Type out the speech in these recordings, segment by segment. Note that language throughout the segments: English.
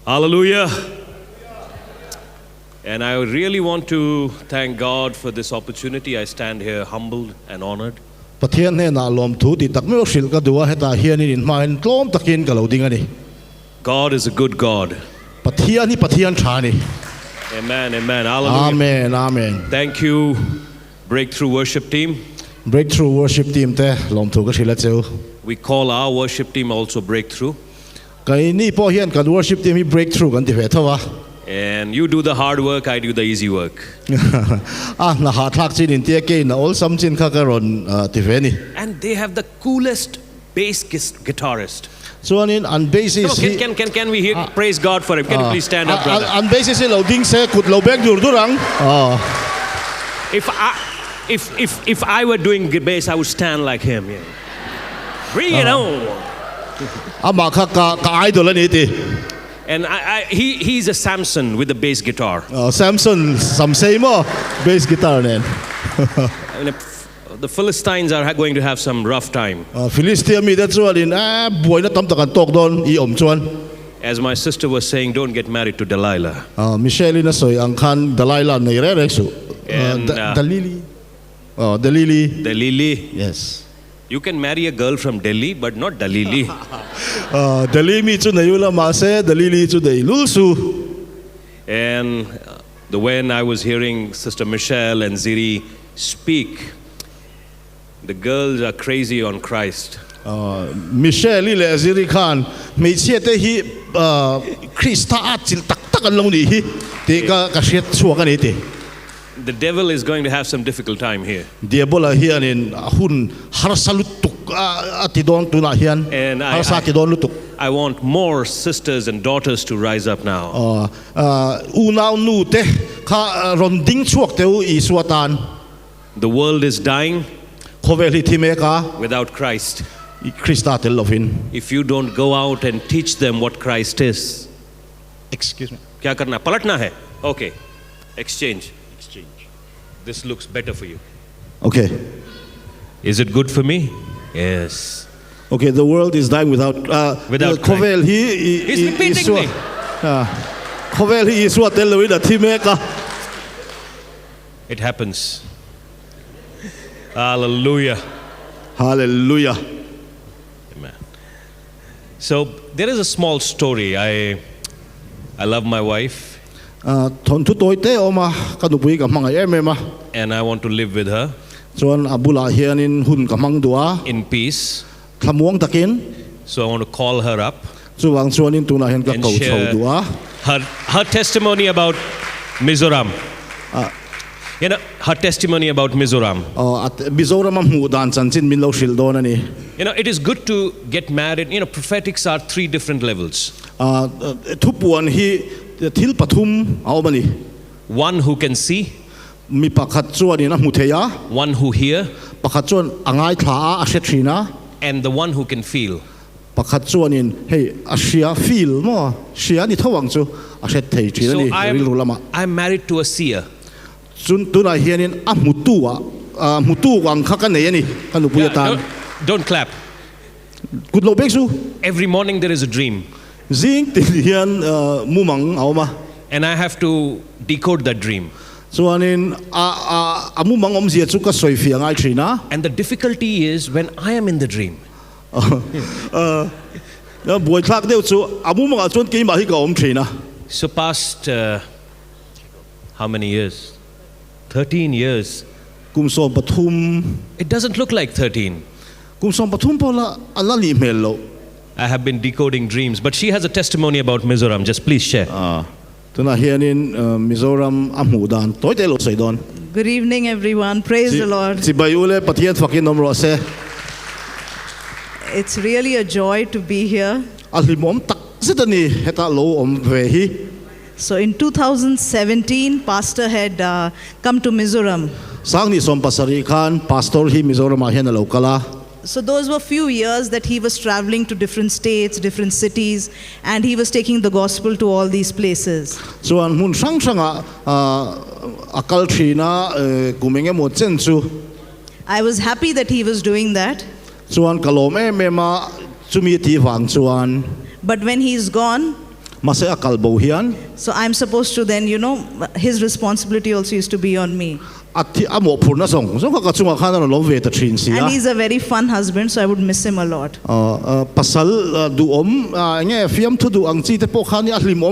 Hallelujah. And I really want to thank God for this opportunity. I stand here humbled and honored. Pathian ne na lawm thu ti tak me shil ka duwa heta hian in main tlom takin ka lo ding ani. God is a good God. Pathian ni pathian thani. Amen, amen. Hallelujah. Amen, amen. Thank you, Breakthrough Worship Team. Breakthrough worship team te lawm thu ka shila cheu. We call our worship team also Breakthrough. Kai ni po hian kan worship team hi breakthrough kan ti ve thawa. And you do the hard work, I do the easy work. Na ha thak chin in tie ke na ol sam chin kha ka ron ti ve ni. And they have the coolest bass guitarist. So in on basis Can we hear praise God for him? Can you please stand up, brother? On basis lo ding se kut lo bek dur durang. If I were doing bass, I would stand like him. Yeah. Bring it on. Ama kha ka idol ani ti. And he's a Samson with the bass guitar. Samson some say mo bass guitar nen. The Philistines are going to have some rough time. Philistia mi da chuan in boy na tam takan tok don I om chuan. As my sister was saying, don't get married to Delilah. Michelle na soy ang khan Delilah nei re reksu. Dalili. Dalili. Dalili. Yes. You can marry a girl from Delhi, but not Dalili. Dalili mi chu nayula ma se Dalili chu dei lulsu. And when I was hearing Sister Michelle and Ziri speak, the girls are crazy on Christ. Michelle le Ziri Khan me che te hi Christa atil tak tak an long ni hi te ka shet chuak ani te. The devil is going to have some difficult time here. Diabola hian in hun harsalutuk atidon tuna hian harsatidon lutuk. I want more sisters and daughters to rise up now. Unaw nu te kha ronding chuak teu I suatan. The world is dying without Christ. If you don't go out and teach them what Christ is. Excuse me. Kya karna? Palatna hai? Okay. Exchange. This looks better for you. Okay. Is it good for me? Yes. Okay, the world is dying without Christ. He's repeating me. It happens. Hallelujah. Hallelujah. Amen. So there is a small story. I love my wife. And I want to live with her in peace. So I want to call her up and share her testimony about Mizoram. Her testimony about Mizoram. It is good to get married. Prophetics are 3 different levels. One who can see, one who hear, and the one who can feel. So I'm married to a seer. Don't clap. Every morning there is a dream. And I have to decode that dream. And the difficulty is when I am in the dream. So past how many years? 13 years. It doesn't look like 13. I have been decoding dreams, but she has a testimony about Mizoram. Just please share. Good evening, everyone. Praise the Lord. It's really a joy to be here. So in 2017, Pastor had come to Mizoram. So those were few years that he was traveling to different states, different cities, and he was taking the gospel to all these places. I was happy that he was doing that. But when he's gone, Mase akal bo hian So I'm supposed to then, his responsibility also used to be on me. ati amo phurna song so ka chunga khana no lom ve ta thin sia And he's a very fun husband, so I would miss him a lot. pasal du nge fiam thu du ang chi te po khani ahlim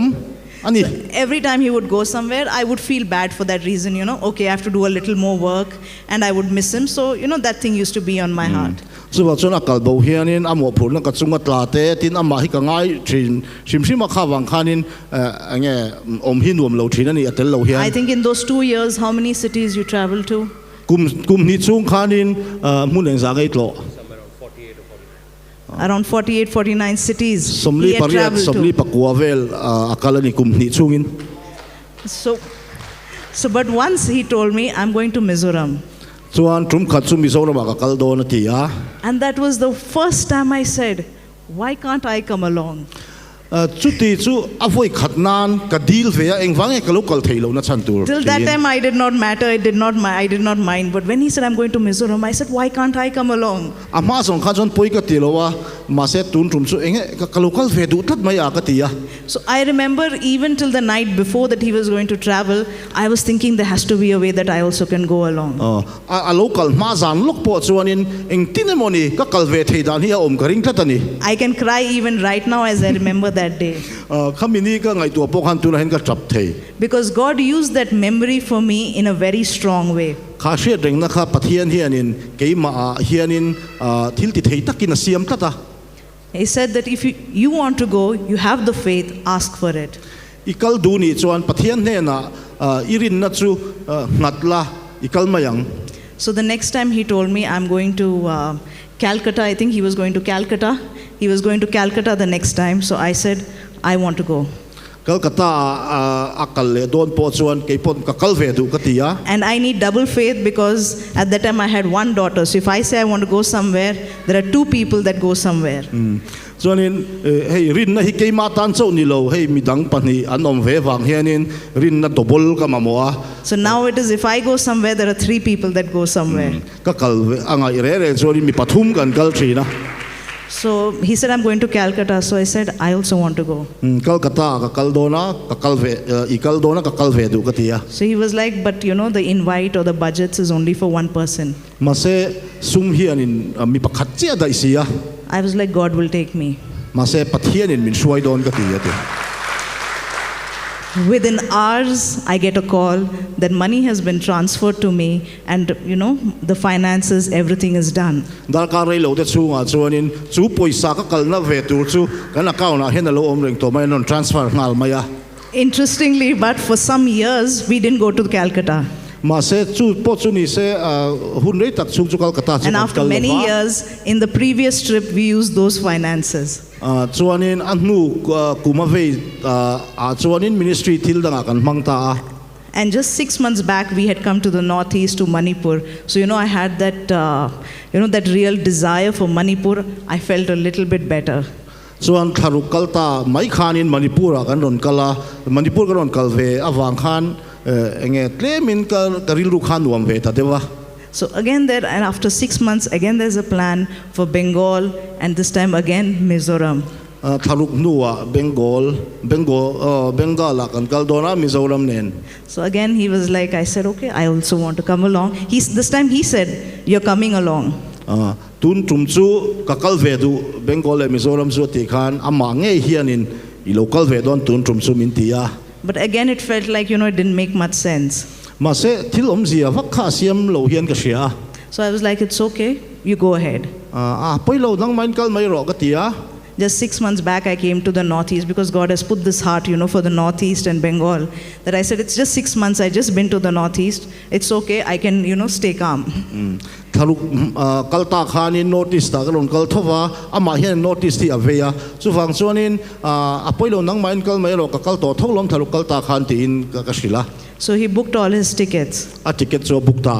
ani Every time he would go somewhere, I would feel bad for that reason, Okay, I have to do a little more work, and I would miss him. So, that thing used to be on my heart. so ba chuna kal bo hianin amo phurna ka chunga tlate tin ama hi ka ngai thin shimshima khawang khanin nge hmuhnawm lo thin ani atel lo I hian think in those 2 years, how many cities you traveled to? kum ni chung khanin muneng za ngai tlo Around 48, 49 cities he somli had pariat traveled somli to. pakuavel akalani kum ni chungin But once he told me, I'm going to Mizoram. chuan trum khat chu Mizoram ka kal do na ti a And that was the first time I said, why can't I come along? chu ti chu avoi khatnan ka deal ve engwang e kalokal theilo na chantur Till that time, I did not matter. I did not mind. But when he said, I'm going to Mizoram, I said, why can't I come along? ama song kha jon poi ka tilowa ma se tun trum chu enge ka kalokal ve du that mai a ka ti a So I remember even till the night before that he was going to travel, I was thinking there has to be a way that I also can go along. a local ma zan lok po chuanin eng tinemoni ka kalve theidan hi a om karing tlatani I can cry even right now as I remember that day. khamini ka ngai tu pokhan tu na hen ka trap thei Because God used that memory for me in a very strong way. kha she reng na kha pathian hianin keima a hianin thil ti thei takin a siam tata He said that if you want to go, you have the faith, ask for it. ikal du ni chuan pathian ne na irin na chu ngatla ikal mayang So the next time he told me, I'm going to Calcutta. I think he was going to Calcutta. He was going to Calcutta the next time. So I said, I want to go. Calcutta akal le don po chuan ke pon ka kalve du ka tia And I need double faith because at that time I had one daughter. So if I say I want to go somewhere, there are 2 people that go somewhere. chuanin hei rin na hi ke ma tan chau ni lo hei midang pani anom ve wang hianin rin na dobol ka mamoa So now it is if I go somewhere, there are 3 people that go somewhere. ka kalve anga ire re chuanin mi pathum kan kal thina So he said, I'm going to Calcutta. So I said, I also want to go. Calcutta ka kaldona ka kalve ikaldona ka kalve du ka tia So he was like, but the invite or the budgets is only for one person. mase sum hianin mi pakhat chia dai sia I was like, God will take me. mase pathianin min suai don ka tia te Within hours, I get a call that money has been transferred to me and, the finances, everything is done. dar ka rei lo te chunga chuanin chu poisa ka kalna ve tur chu kan account a hen lo om reng to mai non transfer ngal maya Interestingly, but for some years, we didn't go to Calcutta. ma se chu po chu ni se hun rei tak chung chu Calcutta chu And after many years, in the previous trip, we used those finances. chuanin annu kuma ve chuanin ministry thil danga kan mangta And just 6 months back, we had come to the northeast to Manipur. So, I had that, that real desire for Manipur. I felt a little bit better. chuan tharuk kalta mai khanin Manipur kan ron kala Manipur kan ron kalve awang khan enge tlemin ka karil ru khan wam ve ta dewa So again there, and after 6 months, again there's a plan for Bengal, and this time again Mizoram. tharuk nuwa Bengala kan kaldona Mizoram nen So again he was like, I said, okay, I also want to come along. This time he said, you're coming along. tun tum chu ka kalve du Bengal e Mizoram chu ti khan ama nge hianin I local ve don tun tum chu min tia But again it felt like, it didn't make much sense. ma se thil om zia vakha siam lo hian ka sia So I was like, it's okay, you go ahead. poilo nang main kal mai ro ka tia Just 6 months back, I came to the northeast because God has put this heart, for the northeast and Bengal. That I said, it's just 6 months. I just been to the northeast. It's okay. I can, stay calm. tharuk kalta khanin notice ta kalon kal thova ama hian notice ti aveya chu wang chuanin poilo nang main kal mai ro ka kal to tholom tharuk kalta khan ti in ka sila So he booked all his tickets. a ticket chu book ta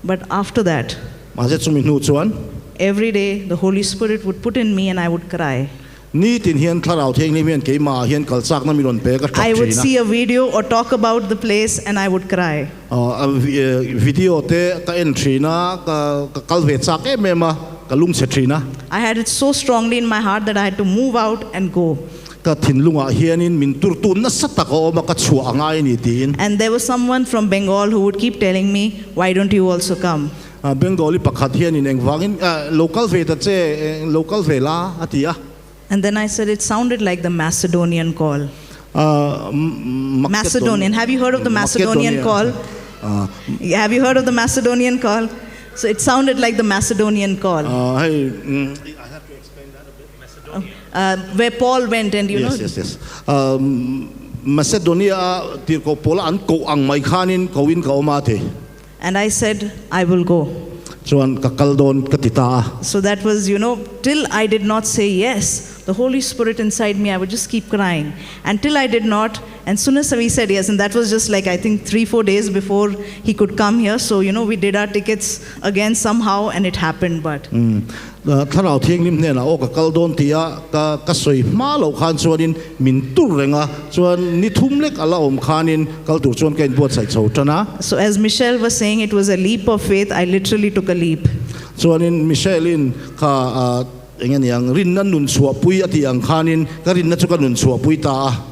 But after that, ma se chu min nu chuan every day the Holy Spirit would put in me and I would cry. ni tin hian Thlarau theng ni hian ke ma hian kalchak na miron pe ka I would see a video or talk about the place and I would cry. video te ka entry na ka kalve chak e mema ka lung se thina I had it so strongly in my heart that I had to move out and go. ka thinlung a hianin min turtun na satako ma ka chua angai ni tin And there was someone from Bengal who would keep telling me, why don't you also come? Bengali pakhat hianin engwangin local ve ta che local vela atia And then I said, it sounded like the Macedonian call. Macedonian. Have you heard of the Macedonian call? Have you heard of the Macedonian call? So it sounded like the Macedonian call. I have to explain that a bit. Macedonia. Where Paul went and you know. Yes. Macedonia tirko pola an ko ang mai khanin kawin ka omate. And I said, I will go. Chuan kakaldon katita. So that was, till I did not say yes, the Holy Spirit inside me, I would just keep crying. Until I did not, and soon as we said yes, and that was just like, I think 3-4 days before he could come here. So, we did our tickets again somehow, and it happened, but. Thlarau thiang lim hne na o kakaldon tia ka soi ma lo khan chuanin min tur renga chuan ni thumlek ala om khanin kaltur chuan kain buatsaih chaw tana. So as Michelle was saying, it was a leap of faith. I literally took a leap. Chuanin Michelin ka engen yang rin nan nun suapui ati ang khanin ka rin na chu ka nun suapui ta.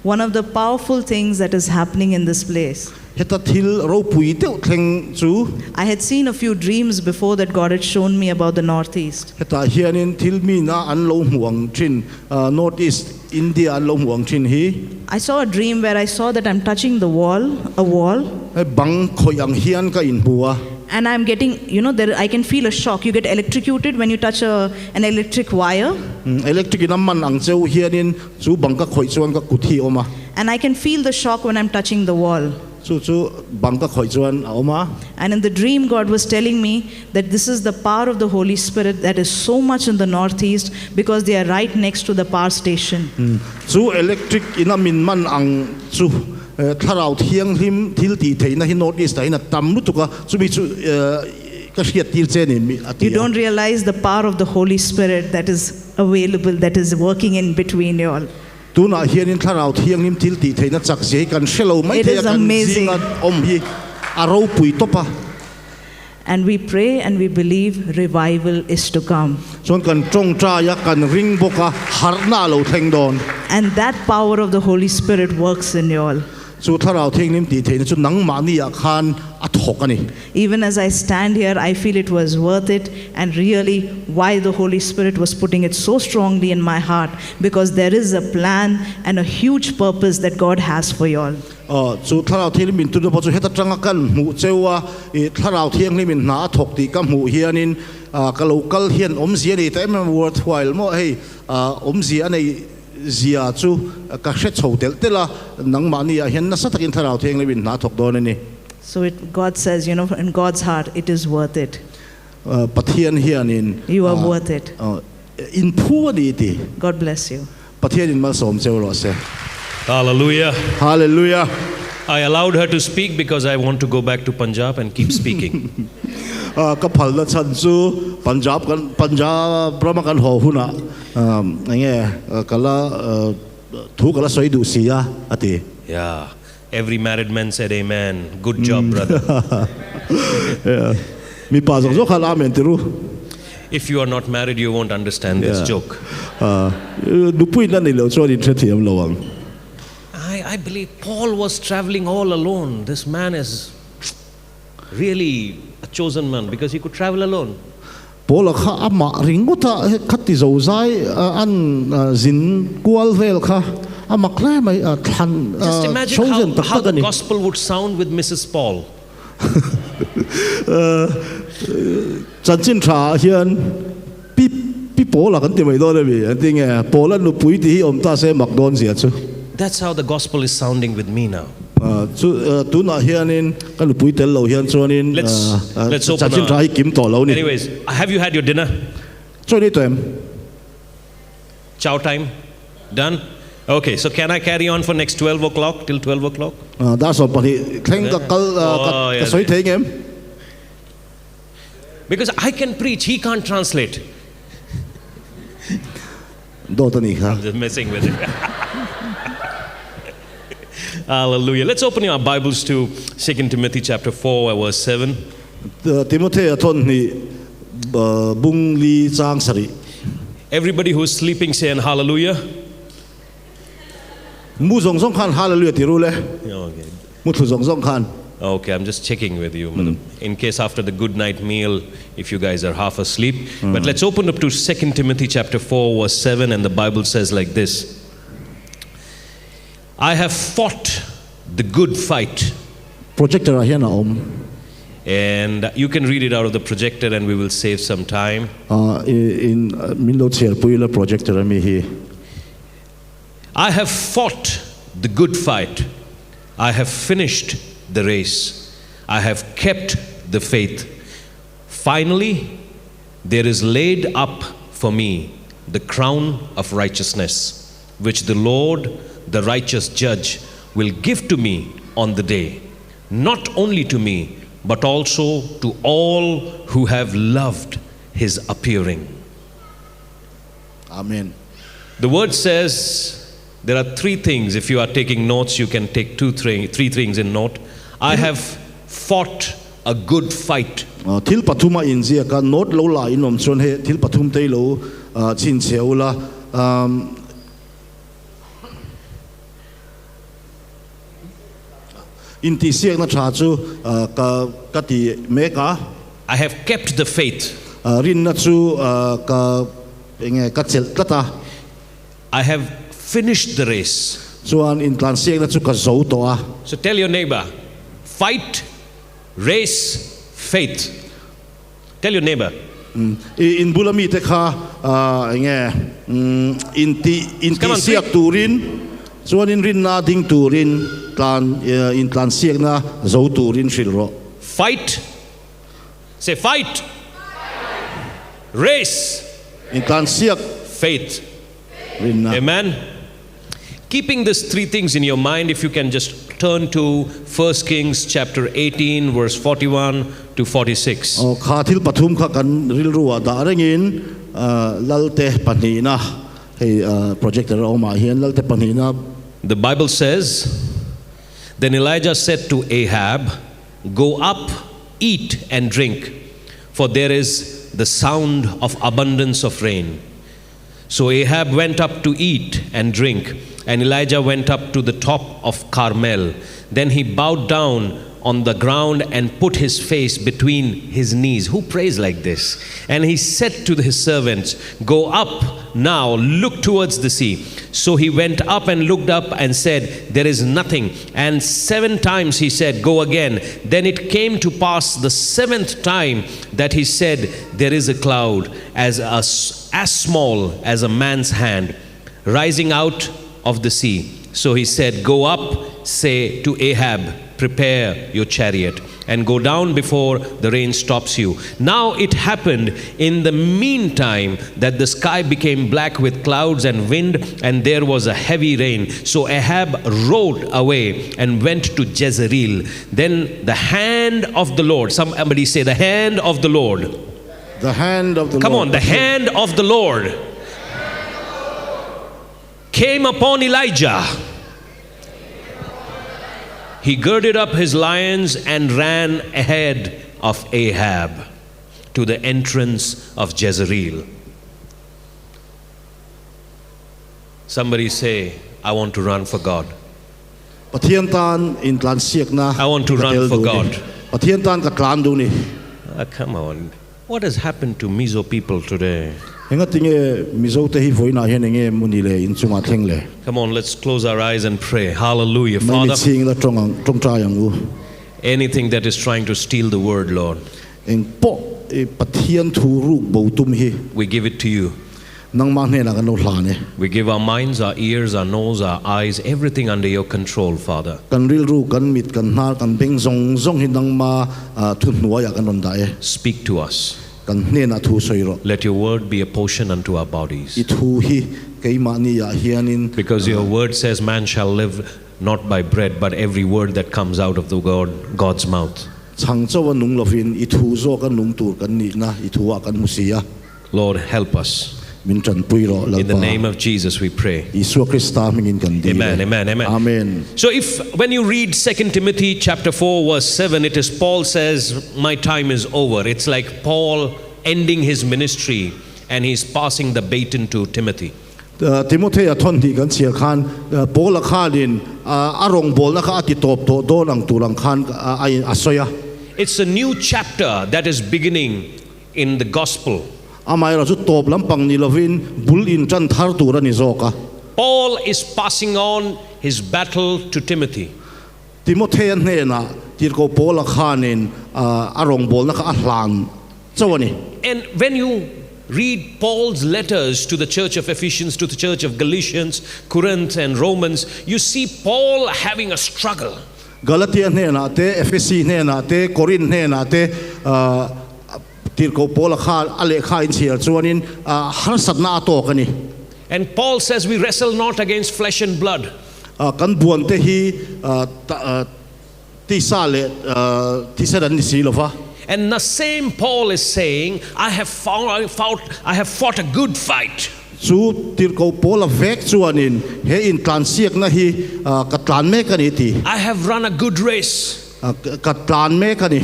One of the powerful things that is happening in this place. Heta Thlarau pui teu thleng chu. I had seen a few dreams before that God had shown me about the Northeast. Heta hianin thil mi na an lo huang thin Northeast India an lo huang thin hi. I saw a dream where I saw that I'm touching a wall. Bang khoi ang hian ka in bua. And I'm getting, I can feel a shock. You get electrocuted when you touch an electric wire. Electric naman ang cheu hianin chu bang ka khoi chuan ka kuthi oma. And I can feel the shock when I'm touching the wall. Chu bang ka khoi chuan oma. And in the dream, God was telling me that this is the power of the Holy Spirit that is so much in the Northeast because they are right next to the power station. Chu electric inamin man ang chu Thlarau thiang him thil ti thei na hi Northeast ai na tam lu tuka chu bi chu ka hriat tir che ni You don't realize the power of the Holy Spirit that is available, that is working in between you all. Tuna hianin Thlarau thiang nim thil ti thei na chak sei kan shelo mai It thei is kan amazing. om hi aro pui topa. And we pray and we believe revival is to come. Chon kan tong tra ya kan ring boka harna lo thleng don. And that power of the Holy Spirit works in you all. Chu Thlarau thiang nim ti thei na chu nang ma ni ya khan a thok ani. Even as I stand here, I feel it was worth it, and really why the Holy Spirit was putting it so strongly in my heart, because there is a plan and a huge purpose that God has for you all. Chu Thlarau thiang min tu bo chu heta tanga kan mu chewa Thlarau thiang nim na thok ti kam hu hianin ka local hian om zia ni ta worthwhile mo hei om zia nei zia chu ka hret chho tel tela nang ma ni a hian na satakin Thlarau thiang nim na thok don ani. So God says, in God's heart, it is worth it. Pathian hianin you are worth it. In puani ti. God bless you. Pathian in ma som cheu lo se. Hallelujah. Hallelujah. I allowed her to speak because I want to go back to Punjab and keep speaking. Ka phal na chan chu Punjab brahma kan ho huna nge kala thu kala soi du sia ati. Yeah. Every married man said amen. Good job, brother. Mi pa zo khala amen tiru. If you are not married, you won't understand this joke. Thupui na ni lo cho ni thethiam lawm. I believe Paul was traveling all alone. This man is really a chosen man because he could travel alone. Paul kha ama ringota khati zo zai an zin kwal vel kha ama kla mai than just imagine how the gospel would sound with Mrs. Paul. Chanchin tha hian pi Paul kan ti mai do le bi ting Paul an thupui ti om ta se mak don sia chu. That's how the gospel is sounding with me now. Tu na hianin kan thupui tel lo hian chuanin let's open chanchin tha hi kim to lo ni. Anyways, have you had your dinner? Choi time. Chow time? Done? Okay, so can I carry on for next 12 o'clock till 12 o'clock? That's all, but soi thei ngem. Because I can preach, he can't translate. Do ta ni kha. I'm just messing with it. Hallelujah. Let's open our Bibles to 2 Timothy chapter 4, verse 7. Timothy athon ni bung li chang sari. Everybody who's sleeping say hallelujah. mu zong zong khan hallelujah ti ru le Okay. mu thu zong zong khan Okay, I'm just checking with you, in case after the good night meal, if you guys are half asleep. But let's open up to 2 Timothy chapter 4, verse 7, and the Bible says like this. I have fought the good fight. projector a hian a om And you can read it out of the projector and we will save some time. in min lo cher pui la projector a mi hi I have fought the good fight. I have finished the race. I have kept the faith. Finally, there is laid up for me the crown of righteousness, which the Lord, the righteous judge, will give to me on the day, not only to me, but also to all who have loved his appearing. amen The word says there are three things. If you are taking notes, you can take three things in note. I have fought a good fight. thil pathuma in zia ka note lo la in om chon he thil pathum te lo chin cheu la in ti siak na tha chu ka ti me ka I have kept the faith. rin na chu ka nge ka chel ka ta I have finished the race. chuan in tlan siak na chu ka zo to a So tell your neighbor, fight, race, faith. Tell your neighbor. in bulami te kha nge in ti Come on, siak turin chuan in rin na ding turin tlan in tlan siak na zo turin shil ro Fight. Say fight. Race. in tlan siak Faith. rin na Amen. Keeping these three things in your mind, if you can just turn to 1 Kings chapter 18, verse 41 to 46. kha thil pathum kha kan ril ruwa da rengin lalte pani na hei projector oma hian lalte pani na The Bible says, then Elijah said to Ahab, go up, eat and drink, for there is the sound of abundance of rain. So Ahab went up to eat and drink, and Elijah went up to the top of Carmel. Then he bowed down on the ground and put his face between his knees. Who prays like this? And he said to his servants, go up now, look towards the sea. So he went up and looked up and said, there is nothing. And 7 times he said, go again. Then it came to pass the 7th time that he said, there is a cloud as small as a man's hand rising out of the sea. So he said, go up, say to Ahab, prepare your chariot and go down before the rain stops you. Now it happened in the meantime that the sky became black with clouds and wind, and there was a heavy rain. So Ahab rode away and went to Jezreel. Then the hand of the Lord, somebody say the hand of the Lord. the hand of the Come Lord on, the hand of the Lord came upon Elijah. He girded up his lions and ran ahead of Ahab to the entrance of Jezreel. Somebody say, I want to run for God. Pathian tan in tlan siak na I want to run for God. Pathian tan ka tlan du ni Come on. What has happened to Mizo people today? henga tinge mizo te hi voina hian nge muni le in chunga thleng le Come on, let's close our eyes and pray. Hallelujah. mai ni Father, ching la trong tra yang u anything that is trying to steal the word, Lord, eng po pathian thu ru bo tum hi we give it to you. nang ma hne na kan lo hla ne We give our minds, our ears, our nose, our eyes, everything under your control, Father. kan ril ru kan mit kan nar kan beng zong zong hi nang ma thun nuwa ya kan ron da e Speak to us. kan hne na thu soi ro Let your word be a portion unto our bodies. I thu hi kei ma ni ya hianin Because your word says man shall live not by bread, but every word that comes out of the God's mouth. chang chaw nung lovin I thu zo kan nung tur kan ni na I thuwa kan musia Lord, help us. min tran pui ro In the name of Jesus we pray. Isu Krista mingin kan di Amen, amen, amen. amen So when you read 2 Timothy chapter 4 verse 7, it is Paul says, my time is over. It's like Paul ending his ministry and he's passing the baton to Timothy. Timothy a thon di kan chia khan Paul a khanin arong bol na kha ati top to do lang tulang khan ai asoya. It's a new chapter that is beginning in the gospel. Amai ra chu top lampang ni lovin bul in chan thar tur ani zoka. Paul is passing on his battle to Timothy. Timothy ne na tir ko Paul a khanin arong bol na kha thlang chawani. And when you read Paul's letters to the church of Ephesians, to the church of Galatians, Corinth and Romans, you see Paul having a struggle. Galatia ne na te Ephesus ne na te Corinth ne na te tir ko Paul kha ale kha in chia chuanin harsatna to kani. And Paul says we wrestle not against flesh and blood. Kan buan te hi ti sale ti sadan ni si lova. And the same Paul is saying, I have fought a good fight. Chu tir ko Paul vek chuanin he in tlan siak na hi ka tlan me kani ti. I have run a good race. Ka tlan me kani.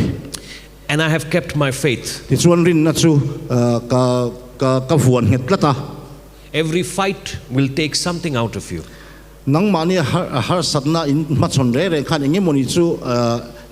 And I have kept my faith. Ti chuan rin na chu ka vuan hetlata. Every fight will take something out of you. Nang mani harsatna in machon re khan nge moni chu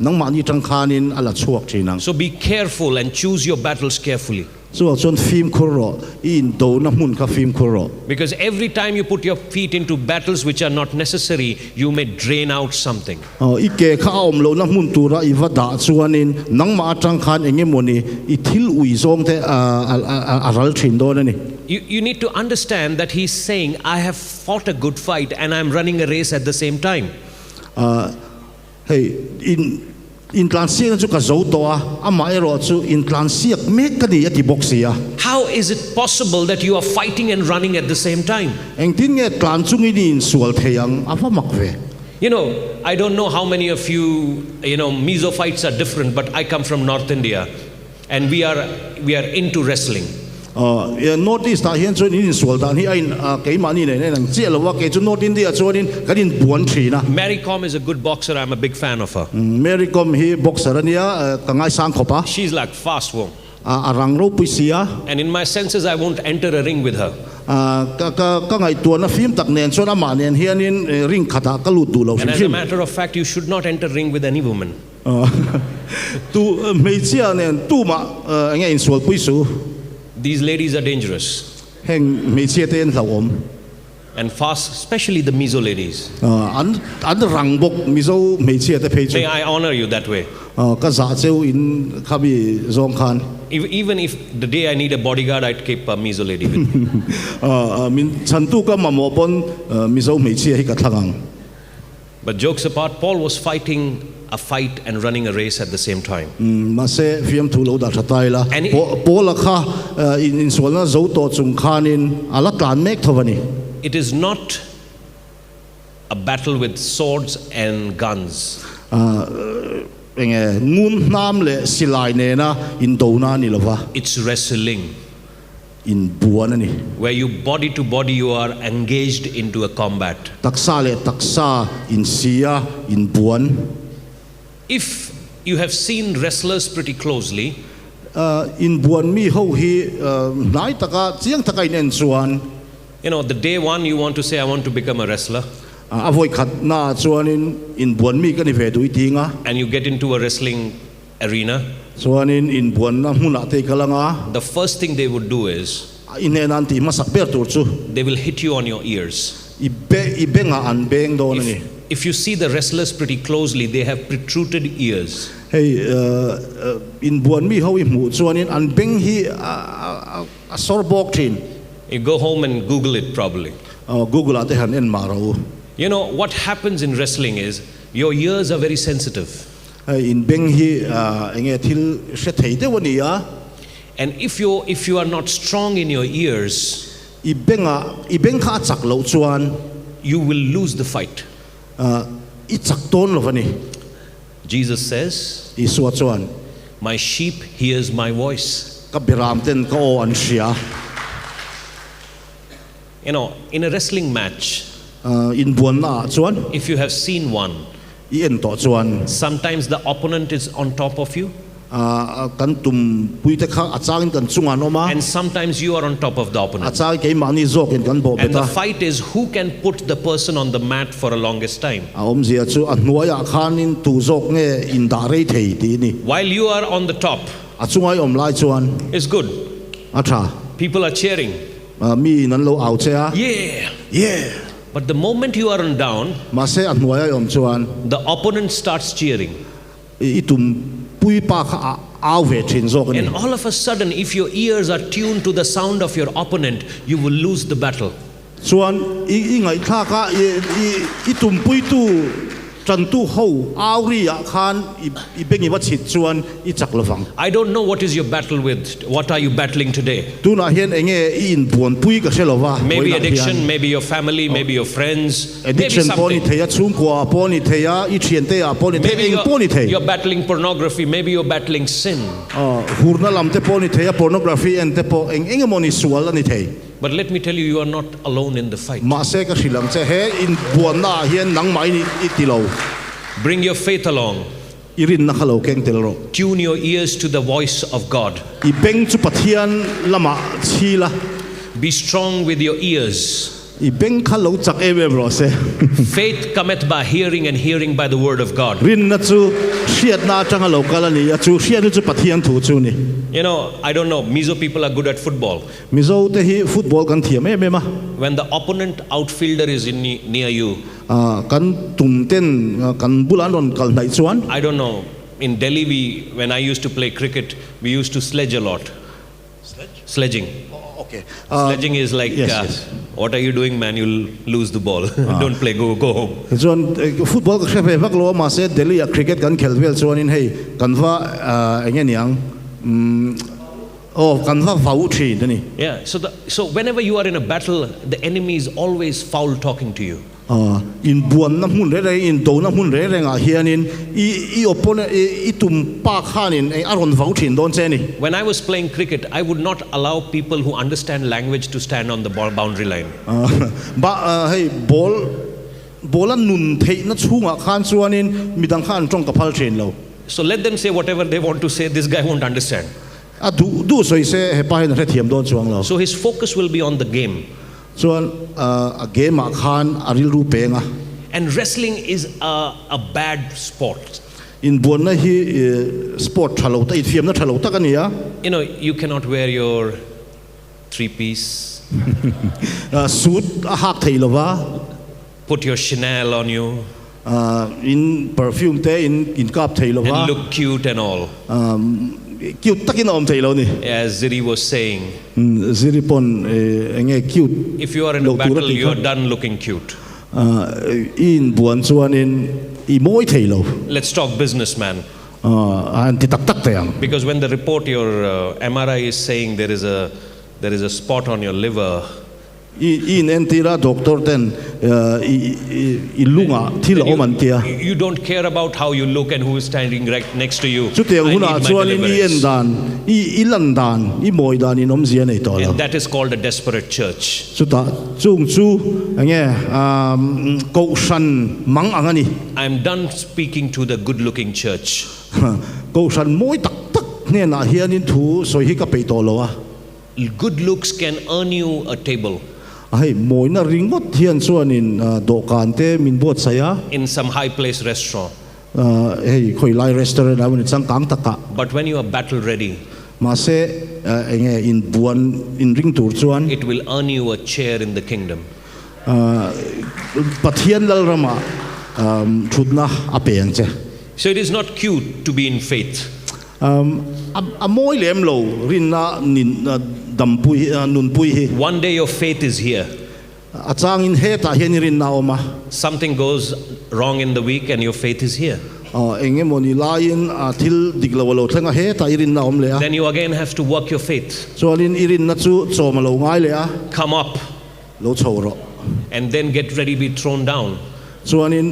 nang mani tang khanin ala chuak thinang. So be careful and choose your battles carefully. So chon film khuro in do na mun ka film khuro. Because every time you put your feet into battles which are not necessary, you may drain out something. Ike kha om lo na mun tura ivada chuanin nang ma tang khan nge moni I thil ui zong te aral thin do na ni. You need to understand that he's saying, I have fought a good fight and I'm running a race at the same time. Hey, in tlan siak chu ka zo to ama ero chu in tlan siak me ka ni ati boxia. How is it possible that you are fighting and running at the same time? Eng tin nge tlan chung ni in sual theyang afa makve. You know, I don't know how many of you, Mizo fights are different, but I come from North India and we are into wrestling. Notice ta hian chuan in sual dan hi ain ke mani ne nang che lo wa ke chu North India chuanin kanin buan thina. Mary Com is a good boxer. I'm a big fan of her. Mary Com hi boxer ania ka ngai sang khopa. She's like fast woman. Arang ro puisia. And in my senses, I won't enter a ring with her. Ka ngai tuan na film tak nen chuan ama nen hianin ring khata ka lut tu lo. And as a matter of fact, you should not enter ring with any woman. Tu mei chia nen tu ma ngai in sual puisu. These ladies are dangerous. Heng mei chia ten lawm. And fast, especially the Mizo ladies. An rang bok mizo mei chia te pei chu. May I honor you that way. Ka za cheu in khabi zong khan. Even if the day I need a bodyguard, I'd keep a Mizo lady with me. Min chan tu ka mamopon mizo mei chia hi ka thangang. But jokes apart, Paul was fighting a fight and running a race at the same time. Mase fiam tu lo da thatai la. Paul kha in solna zo to chung khanin ala tlan mek thawani. It is not a battle with swords and guns. Hmuhnawm le silai ne na in do na ni lova. It's wrestling. In buan ani. Where you body to body you are engaged into a combat. Taksa le taksa in sia in buan. If you have seen wrestlers pretty closely, in buan mi ho hi nai taka chiang takai nen chuan. The day one you want to say I want to become a wrestler. Avoid khat na chuan in buan mi ka ni ve dui tinga. And you get into a wrestling arena. Chuan in buan na hmuna te kalanga. The first thing they would do is in nanti masak ber tur chu. They will hit you on your ears. Ibenga an beng do ni. If you see the wrestlers pretty closely, they have protruded ears. Hey, in buan mi ho mu chuanin an beng hi a sorbok thin. You go home and Google it probably. Google ate han en maro. What happens in wrestling is your ears are very sensitive. In beng hi enge thil hleithei te wani ya. And if you are not strong in your ears, ibeng kha chak lo chuan you will lose the fight. Jesus says, my sheep hears my voice. In a wrestling match, if you have seen one, sometimes the opponent is on top of you, kan tum pui te kha achang kan chunga no ma And sometimes you are on top of the opponent. achang ke mani zok in kan bo And the beta fight is who can put the person on the mat for a longest time. om zia chu anhuaya khanin tu zok nge in da rei thei ti ni While you are on the top, achungai om lai chuan it's good. atha People are cheering. mi nan lo au che a Yeah. yeah But the moment you are on down, ma se anhuaya om chuan the opponent starts cheering. I tum pui pa kha au ve thin zok ni And all of a sudden, if your ears are tuned to the sound of your opponent, you will lose the battle. chuan I ngai tha ka I tum pui tu tran tu ho au ri a khan I bengi wa chit chuan I chak lovang I don't know what is your battle with. What are you battling today? tu na hian enge I in buan pui ka selova Maybe addiction, maybe your family, maybe your friends, maybe addiction poni something. theya chung kwa poni theya I thien te a poni the Maybe ing poni the you're battling pornography, maybe you're battling sin. hurna lam te poni theya pornography and te po enge moni sual ani the But let me tell you, you are not alone in the fight. ma se ka silang che he in buan na hian nang mai ni I tilo Bring your faith along. irin na khalo keng telro Tune your ears to the voice of God. I beng chu pathian lama chila Be strong with your ears. I beng khalo chak ewe bro se Faith cometh by hearing, and hearing by the word of God. rin na chu hriat na chang lo kala ni chu hriat chu pathian thu chu ni You know, I don't know, Mizo people are good at football. mizo te hi football kan thiam me ma When the opponent outfielder is near you, kan tum ten kan bulan ron kal nai chuan I don't know, in Delhi, when I used to play cricket, we used to sledge a lot. Sledging. okay Sledging is like, yes. what are you doing, man? You'll lose the ball. Don't play, go home. chuan football ka hrepe vak lo ma se delhi a cricket kan khel vel chuan in hei kan va enge niang kan va vau thi ni Yeah, so whenever you are in a battle, the enemy is always foul talking to you. in buan na mun re in do na mun re nga hianin I opponent I tum pa khanin aron vau thin don che ni When I was playing cricket, I would not allow people who understand language to stand on the boundary line. ba hei bol an nun thei na chunga khan chuanin midang khan tong ka phal thin lo So let them say whatever they want to say, this guy won't understand. du soi se he pa hin re thiam don chuang lo So his focus will be on the game. chuan a game a khan aril ru penga And wrestling is a bad sport. in buan na hi sport thalo ta I thiam na thalo ta kania You know, you cannot wear your three-piece, suit a hak thei lova put your Chanel on you, in perfume te in kap thei lova and look cute and all. cute takin om thei lo ni As Ziri was saying, ziripon enge cute if you are in a battle, you are done looking cute. in buan chuan in I moi thei lo Let's talk businessman. an ti tak tak tayang Because when the report, your MRI is saying there is a spot on your liver, in entira doctor ten I lunga thil o man tia you don't care about how you look and who is standing right next to you. chu te I need huna my chuan in I en deliverance. dan I lan dan I moi dan in om zia nei to lo And that is called a desperate church. chu ta chung chu ange ko san mang angani I'm done speaking to the good-looking church. ko san moi tak tak ne na hian in thu soi hi ka pe to lo a Good looks can earn you a table ai moi na ringot hian chuan in dokan te min buatsaih in some high-place restaurant. hei khoi lai restaurant a chang kang taka But when you are battle ready, ma se enge in buan in ring tur chuan it will earn you a chair in the kingdom. pathian lal rama thutna apeng che So it is not cute to be in faith. a moi lem lo rin na nin dam pui nun pui hi One day your faith is here. a chang in he ta hian rin na oma Something goes wrong in the week and your faith is here. enge moni lain thil diglo lo thlanga he ta irin na om le a Then you again have to work your faith. chuan in irin na chu chom lo ngai le a Come up lo choro and then get ready to be thrown down. chuan in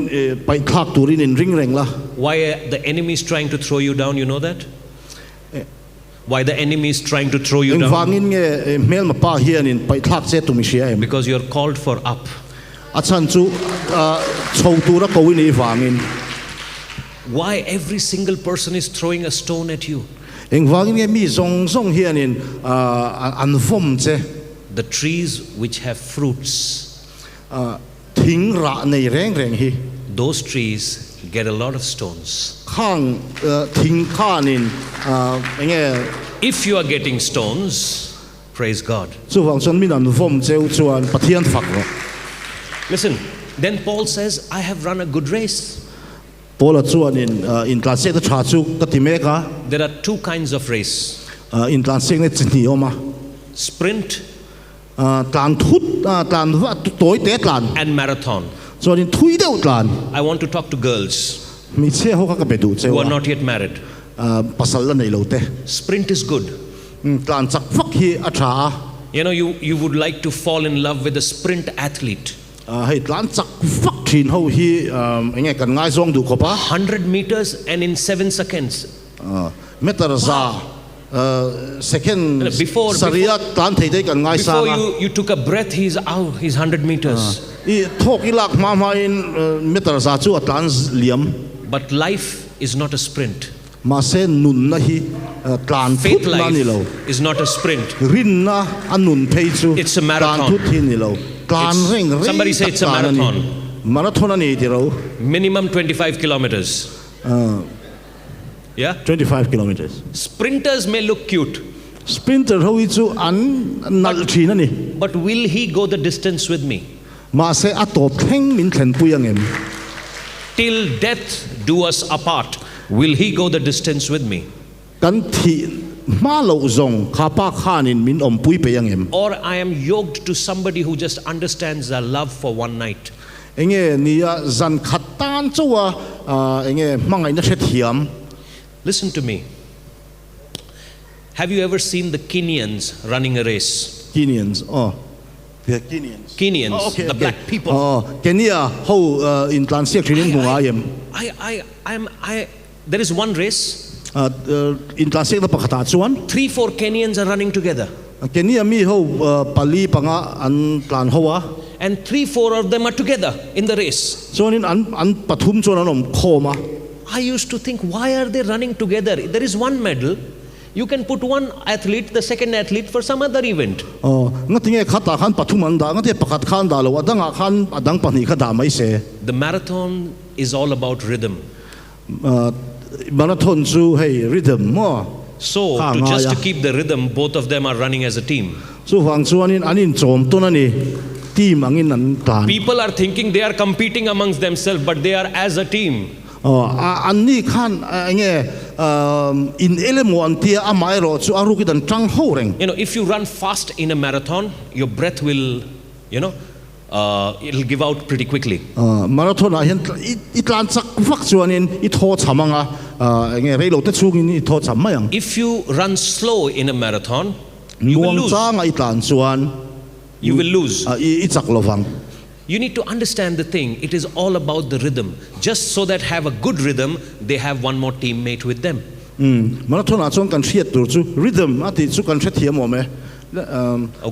pai thak turin in ring reng la Why the enemy is trying to throw you down, you know that? Why the enemy is trying to throw you eng down? wangin nge mel ma pa hian in pai thak che tumi sia em Because you're called for up. a chan chu chho tura ko ni wangin Why every single person is throwing a stone at you? Eng wangin nge mi zong hianin an vom che The trees which have fruits, thing ra nei reng hi those trees get a lot of stones. khang thing khanin enge If you are getting stones, praise God. chu wang chon min an vom cheu chuan Pathian Fak lo Listen, then Paul says, I have run a good race. Paul chuan in translate the cha chu ka ti me ka There are two kinds of race. in translate ne chni oma Sprint tlan thut tlan va toi te tlan and marathon. chuan in thui deuh tlan I want to talk to girls mi che ho ka bedu cheu who are not yet married. pasal la nei lo te Sprint is good. tlan chak fak hi a tha You know, you would like to fall in love with a sprint athlete. hei tlan chak fak thin ho hi enge kan ngai zong du ko pa 100 meters and in 7 seconds. meter za second Before- saria tlan thei dei kan ngai sa Before you took a breath, he's out. He's 100 meters. I thok i lak ma in meter za chu atlan liam But life is not a sprint. ma se nun na hi tlan Faith thut na ni lo life is not a sprint. rin na anun phei chu It's a marathon. tlan thut hin ni lo tlan It's- reng reng somebody say it's a tak tlan ani. marathon. Marathon ani ti ro Minimum 25 kilometers. Yeah? 25 kilometers Sprinters may look cute, sprinter ho i chu an nal thin ani but will he go the distance with me? ma se atop theng min thlen pui angem Till death do us apart, will he go the distance with me? kan thi ma lo zong kha pa khanin min om pui pe angem Or I am yoked to somebody who just understands the love for one night. enge nia zan khatan chuwa enge mangai na the thiam Listen to me. Have you ever seen the Kenyans running a race? Kenyans the Kenyans Kenyans, the black people. Kenya ho in translate training hunga yem There is one race. in translate the pakhata chuan 3-4 Kenyans are running together. Kenya mi ho pali panga an plan hoa And 3-4 of them are together in the race. chuan in an pathum chuan an om khoma I used to think, why are they running together? There is one medal. You can put one athlete, the second athlete, for some other event. ngatinge khata khan pathum an da ngate pakhat khan da lo adanga khan adang pani kha da mai se The marathon is all about rhythm. marathon chu hey rhythm mo So, just to keep the rhythm, both of them are running as a team. chu wang chuan in anin chom ton ani team angin an plan People are thinking they are competing amongst themselves, but they are as a team. an ni khan enge in elemo an tia amai ro chu aru ki dan tang ho reng You know, if you run fast in a marathon, your breath will, it'll give out pretty quickly. marathon a hian i tlan chak vak chuan in I tho chamanga enge reilo te chungin I tho cham mayang If you run slow in a marathon, you will nuang lose. chang ai tlan chuan You will lose. I chak lovang You need to understand the thing. It is all about the rhythm. Just so that have a good rhythm, they have one more teammate with them. marathon a chuan kan hriat tur chu rhythm ati chu kan hre thiam mo me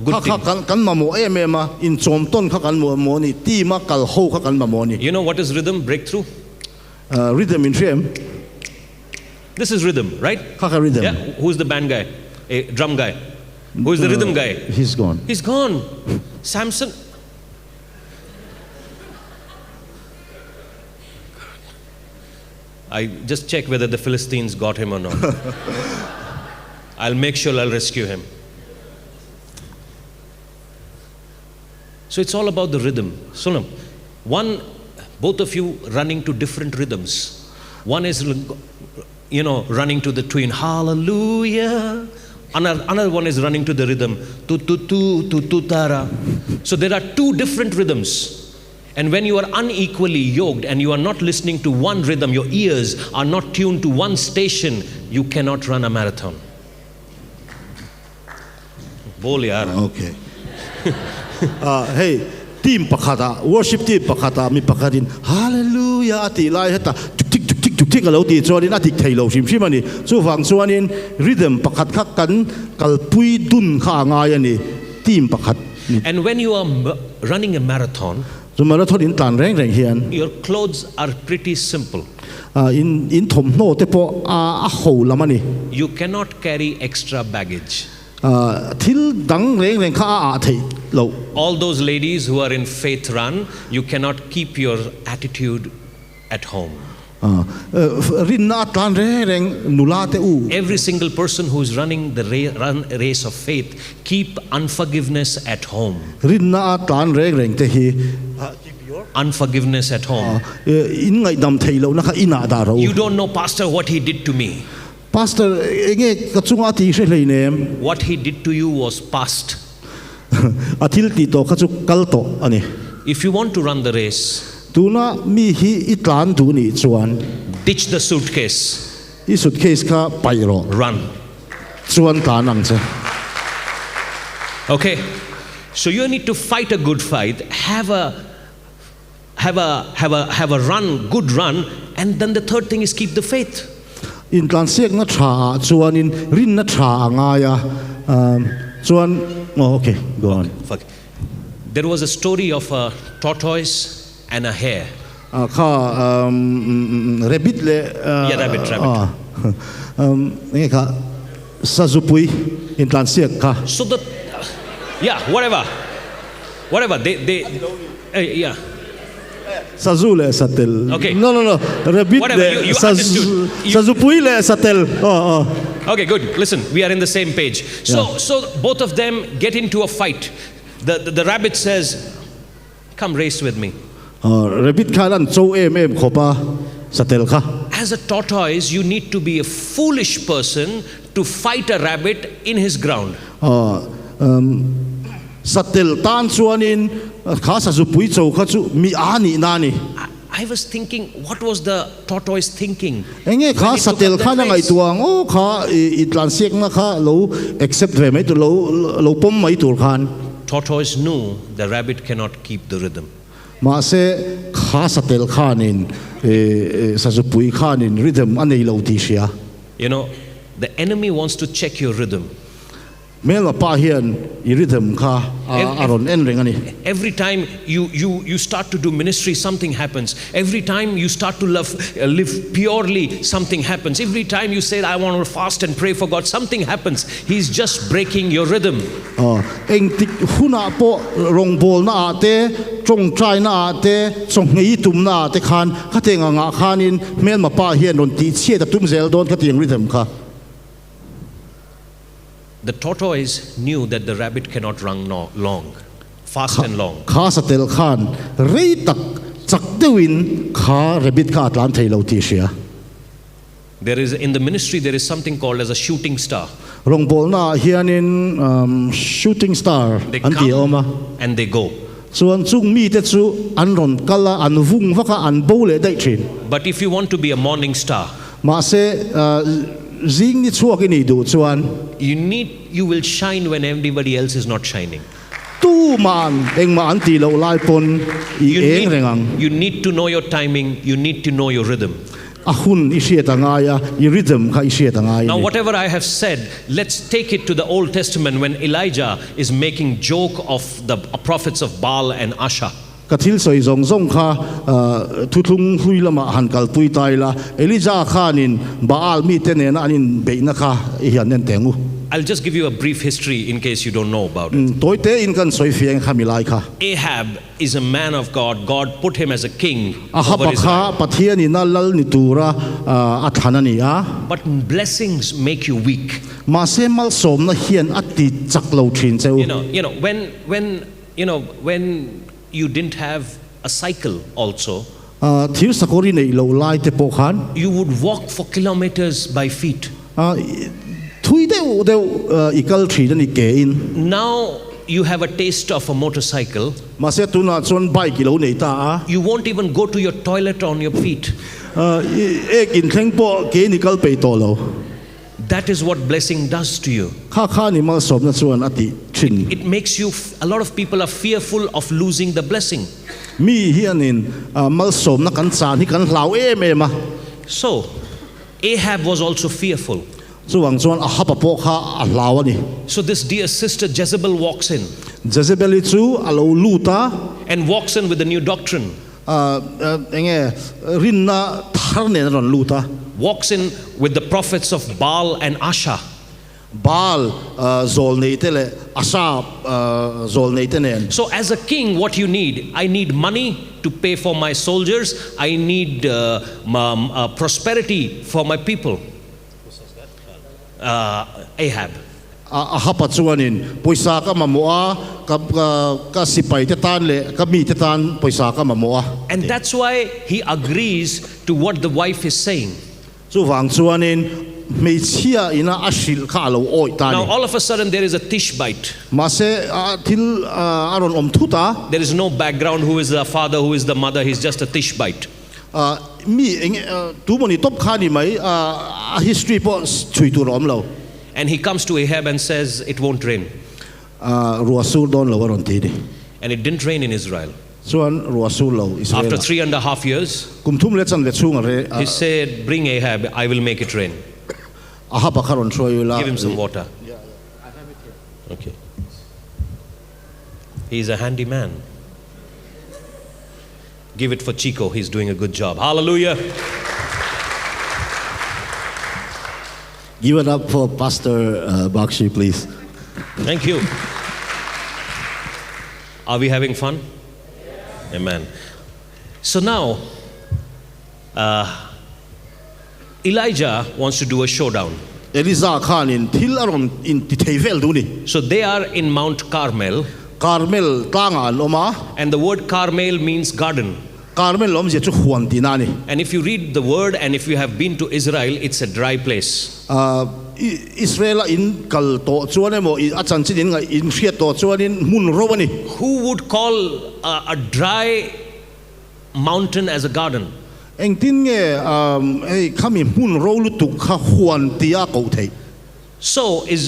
good kha kan ma mo em em in chom ton kha kan mo ni ti ma kal ho kha kan ma mo ni You know what is rhythm? Breakthrough. rhythm in frame This is rhythm, right? kha rhythm Yeah. Who's the band guy? A drum guy. Who's the rhythm guy? he's gone He's gone. Samson. I just check whether the Philistines got him or not. I'll make sure I'll rescue him. So it's all about the rhythm. Sunam, both of you running to different rhythms. One is, running to the twin, hallelujah. Another one is running to the rhythm, thlarau. So there are two different rhythms. And when you are unequally yoked and you are not listening to one rhythm, your ears are not tuned to one station, you cannot run a marathon. Bol yaar. okay hey team pakhata worship team pakhata mi pakhatin hallelujah ati lai hata tuk tik alo ti chuan in ati theilo sim sim ani chu wang chuan in rhythm pakhat kha kan kalpui dun kha ngai ani team pakhat And when you are running a marathon, จุมาแล้วทอดอินตันแรงเฮียน Your clothes are pretty simple. อินถมโนเตปอาโหละมันนี่ You cannot carry extra baggage. ทิลดังแรงข้าอาเทเรา All those ladies who are in faith run, you cannot keep your attitude at home. รินนาตันแรงนุลาเตอู Every single person who is running the race of faith, keep unforgiveness at home. รินนาตันแรงเตฮี Unforgiveness at home. อินไงดำเทเรานะคะอินาดาเรา You don't know, Pastor, what he did to me. Pastor เงี้ยกระจุงอาทิเสเลยเนี่ย What he did to you was past. อาทิลติโตกระจุกัลโตอันนี้ If you want to run the race, ดูนะมีฮีอิตลานดูนี่จวน ditch the suitcase. อีสุดเคสข้าไปรอ Run. จวนตานังเจ Okay? So you need to fight a good fight, have a run, good run, and then the third thing is keep the faith. อินการเสียกนัชชาจวนอินรินนัชชางายาจวนโอเค go on. Fuck. There was a story of a tortoise and a hare. ข้าrabbit เลย Yeah, rabbit. นี่ค่ะซาซุปุยอินการเสียกค่ะ So yeah, whatever. They yeah. ซาซุเลยสเตล Okay. no rabbit Whatever, เลย you ซา understood. ซุปุยเลยสเตลOkay, good. Listen, we are in the same page. So both of them get into a fight. The rabbit says, "Come race with me." rabbit ข้านั่นโจเอ็มขบสเตลค่ะ As a tortoise, you need to be a foolish person to fight a rabbit in his ground. สเตลตันชวนินข้าซาซุปุยโจข้าจุมีอานีนานี I was thinking, what was the tortoise thinking? เงี้ยข้าสเตลข้ายังไงตัวโอ้ข้าอิตลันเสียกนะข้าเรา accept เวไม่ตัวเราปมไม่ตัวขัน Tortoise knew the rabbit cannot keep the rhythm. มาเสข้าสเตลข้านินซาซุปุยข้านิน rhythm อันนี้เราดีเสีย You know, the enemy wants to check your rhythm. เมื่อป้าเฮียนอี rhythm ข้าอารมณ์เอ็นเร่งอันนี้ Every time you start to do ministry, something happens. Every time you start to live purely, something happens. Every time you say, I want to fast and pray for God, something happens. He's just breaking your rhythm. เอ็งติหุ่นอาโปรงโบลน่าเตจงใจน่าเตจงงี้ตุ่มน่าเตขันข้าเตงงาขานินเมื่อมาป้าเฮียนโดนตีเชี่ยแต่ตุ้มเซลโดนข้าเตง rhythm ข้า The tortoise knew that the rabbit cannot run long, fast and long. ข้าสเตลขานเรตักจักเดวินข้า rabbit ข้าตลานเทเราตีเสีย There is in the ministry there is something called as a shooting star. รงโบลน่าเฮียนิน shooting star They อันที่ออกมา come and they go. ส่วนจุงมีแต่จุอันรอนกัลอันวุ่งว่าข้าอันโบเลยได้ชิน But if you want to be a morning star, มาเสจิงนี่ชั่วกินนี่ดูส่วน you will shine when everybody else is not shining. ตู้มันเองมาอันตีเราไล่ปนอีเองเร่ง You need to know your timing. You need to know your rhythm. อาหุ่นอิเชียต่างไงอี rhythm ข้าอิเชียต่างไง Now, whatever I have said, let's take it to the Old Testament when Elijah is making joke of the prophets of Baal and Asha. กระทิลสอยจงข้าทุทุงหุยละมาหันกัลปุยตายละเอลิจาข้านินบาอัลมีเตเนนะนินเบย์นะข้าอีหันเนนเตงู I'll just give you a brief history in case you don't know about it. ตัวเตอินกันสอยเฟียงข้ามิไลข้า Ahab is a man of God. God put him as a king อาฮับ over ข้า Israel. ปัทเทียนินาลลนิตูระอัฐานันีอา But blessings make you weak. มาเซมัลสมนะเฮียนอัติจักเลาชินเจ้า When you didn't have a cycle also, ทิลสกุริในเลาไลเตปขัน you would walk for kilometers by feet. ทุยเดวอีกัลทรีนันอีเกอิน Now you have a taste of a motorcycle. มาเสตุนาชนไบกิโลเนตา You won't even go to your toilet on your feet. เอกินเทงโปเกนิกัลไปโตโล That is what blessing does to you. ข้านี่มาสมนะส่วนอติชิน It makes you, a lot of people are fearful of losing the blessing. มีเฮียนินมาสมนะกันสารที่กันเหลาเอเมมา So Ahab was also fearful. chu wang chuan a hapa pawh kha a hlau ani So this dear sister Jezebel walks in Jezebel chu a lo luta and walks in with the new doctrine. enge rinna tharne ron luta Walks in with the prophets of Baal and Asha. Baal zol nei te le Asha zol nei te nen. So as a king, what you need? I need money to pay for my soldiers. I need prosperity for my people. Ahab. A hapa chuanin poisa ka mamoa ka sipai te tan le ka mi te tan poisa ka mamoa. And that's why he agrees to what the wife is saying. Chu wang chuanin mei chia ina ashil kha lo oi Now tani all of a sudden there is a Tishbite. ma se thil aron thuta There is no background who is the father, who is the mother. He's just a Tishbite. mi tu moni top khani mai a history po chui tu rom lo And he comes to Ahab and says, it won't rain. ruasul don lo ron ti ni And it didn't rain in Israel. chuan ruasul lo Israel After 3.5 years, kum thum le chan le chung re he said, bring Ahab, I will make it rain. a hapa kharon throi la Give him some water. Okay. He's a handy man. Give it for Chico. He's doing a good job. Hallelujah. give it up for Pastor Bakshi please. Thank you. Are we having fun? Amen. So now, Elijah wants to do a showdown. Eliza khanin thil aron in ti theivel du ni So they are in Mount Carmel, Carmel tangan oma and the word Carmel means garden. Carmel om je chu huan ti na ni And if you read the word and if you have been to Israel, it's a dry place. Israel in kal to chuan mo a chan chin in in hria to chuan in mun ro ani Who would call a dry mountain as a garden? eng tin nge ei khami mun ro lu tu kha huan ti a ko thei So is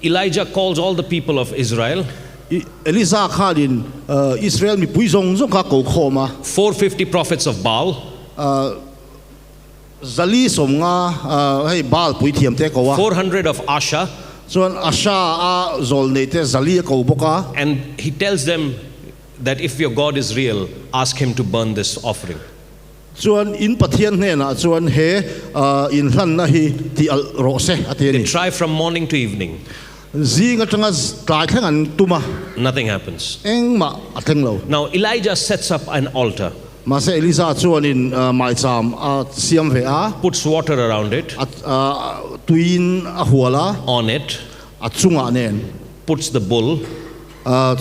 Elijah calls all the people of Israel, Eliza khalin Israel mi pui zong zong kha ko khoma 450 prophets of Baal, zali som nga hei bal pui thiam te ko wa 400 of Asha, chuan asha a zol nei te zali ko boka and he tells them that if your God is real, ask him to burn this offering. chuan in Pathian hne na chuan he in hlan na hi ti al ro se They ateni try from morning to evening. zinga tanga tai thang an tuma Nothing happens. eng ma atheng lo Now Elijah sets up an altar, ma se Eliza chuan in mai cham a siam ve a puts water around it, tuin a huala on it, a chunga nen puts the bull,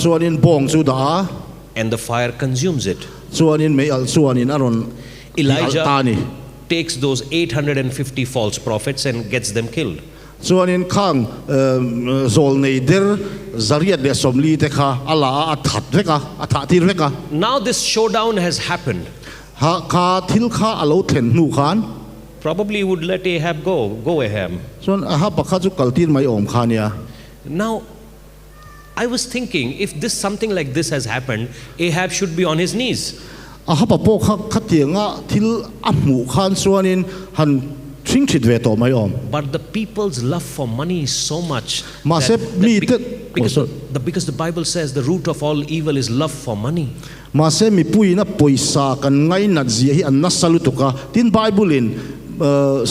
chuan in bong chu da and the fire consumes it. chuan in me al chuan in aron Elijah tani takes those 850 false prophets and gets them killed. chuan in khang zol nei der zariat le somli te kha ala a that reka a tha tir reka Now this showdown has happened. ha kha thil kha alo thlen nu khan Probably would let Ahab go Ahab. chuan a ha pakha chu kaltin mai om khania Now, I was thinking, if something like this has happened, Ahab should be on his knees. a ha pa po kha khatianga thil a mu khan chuan in han thing thit ve to mai om But the people's love for money is so much. Ma that- se that mi be- te- because, oh, because the Bible says the root of all evil is love for money. ma se mi pui na poisa kan ngai na zia hi an na salu to ka tin bible in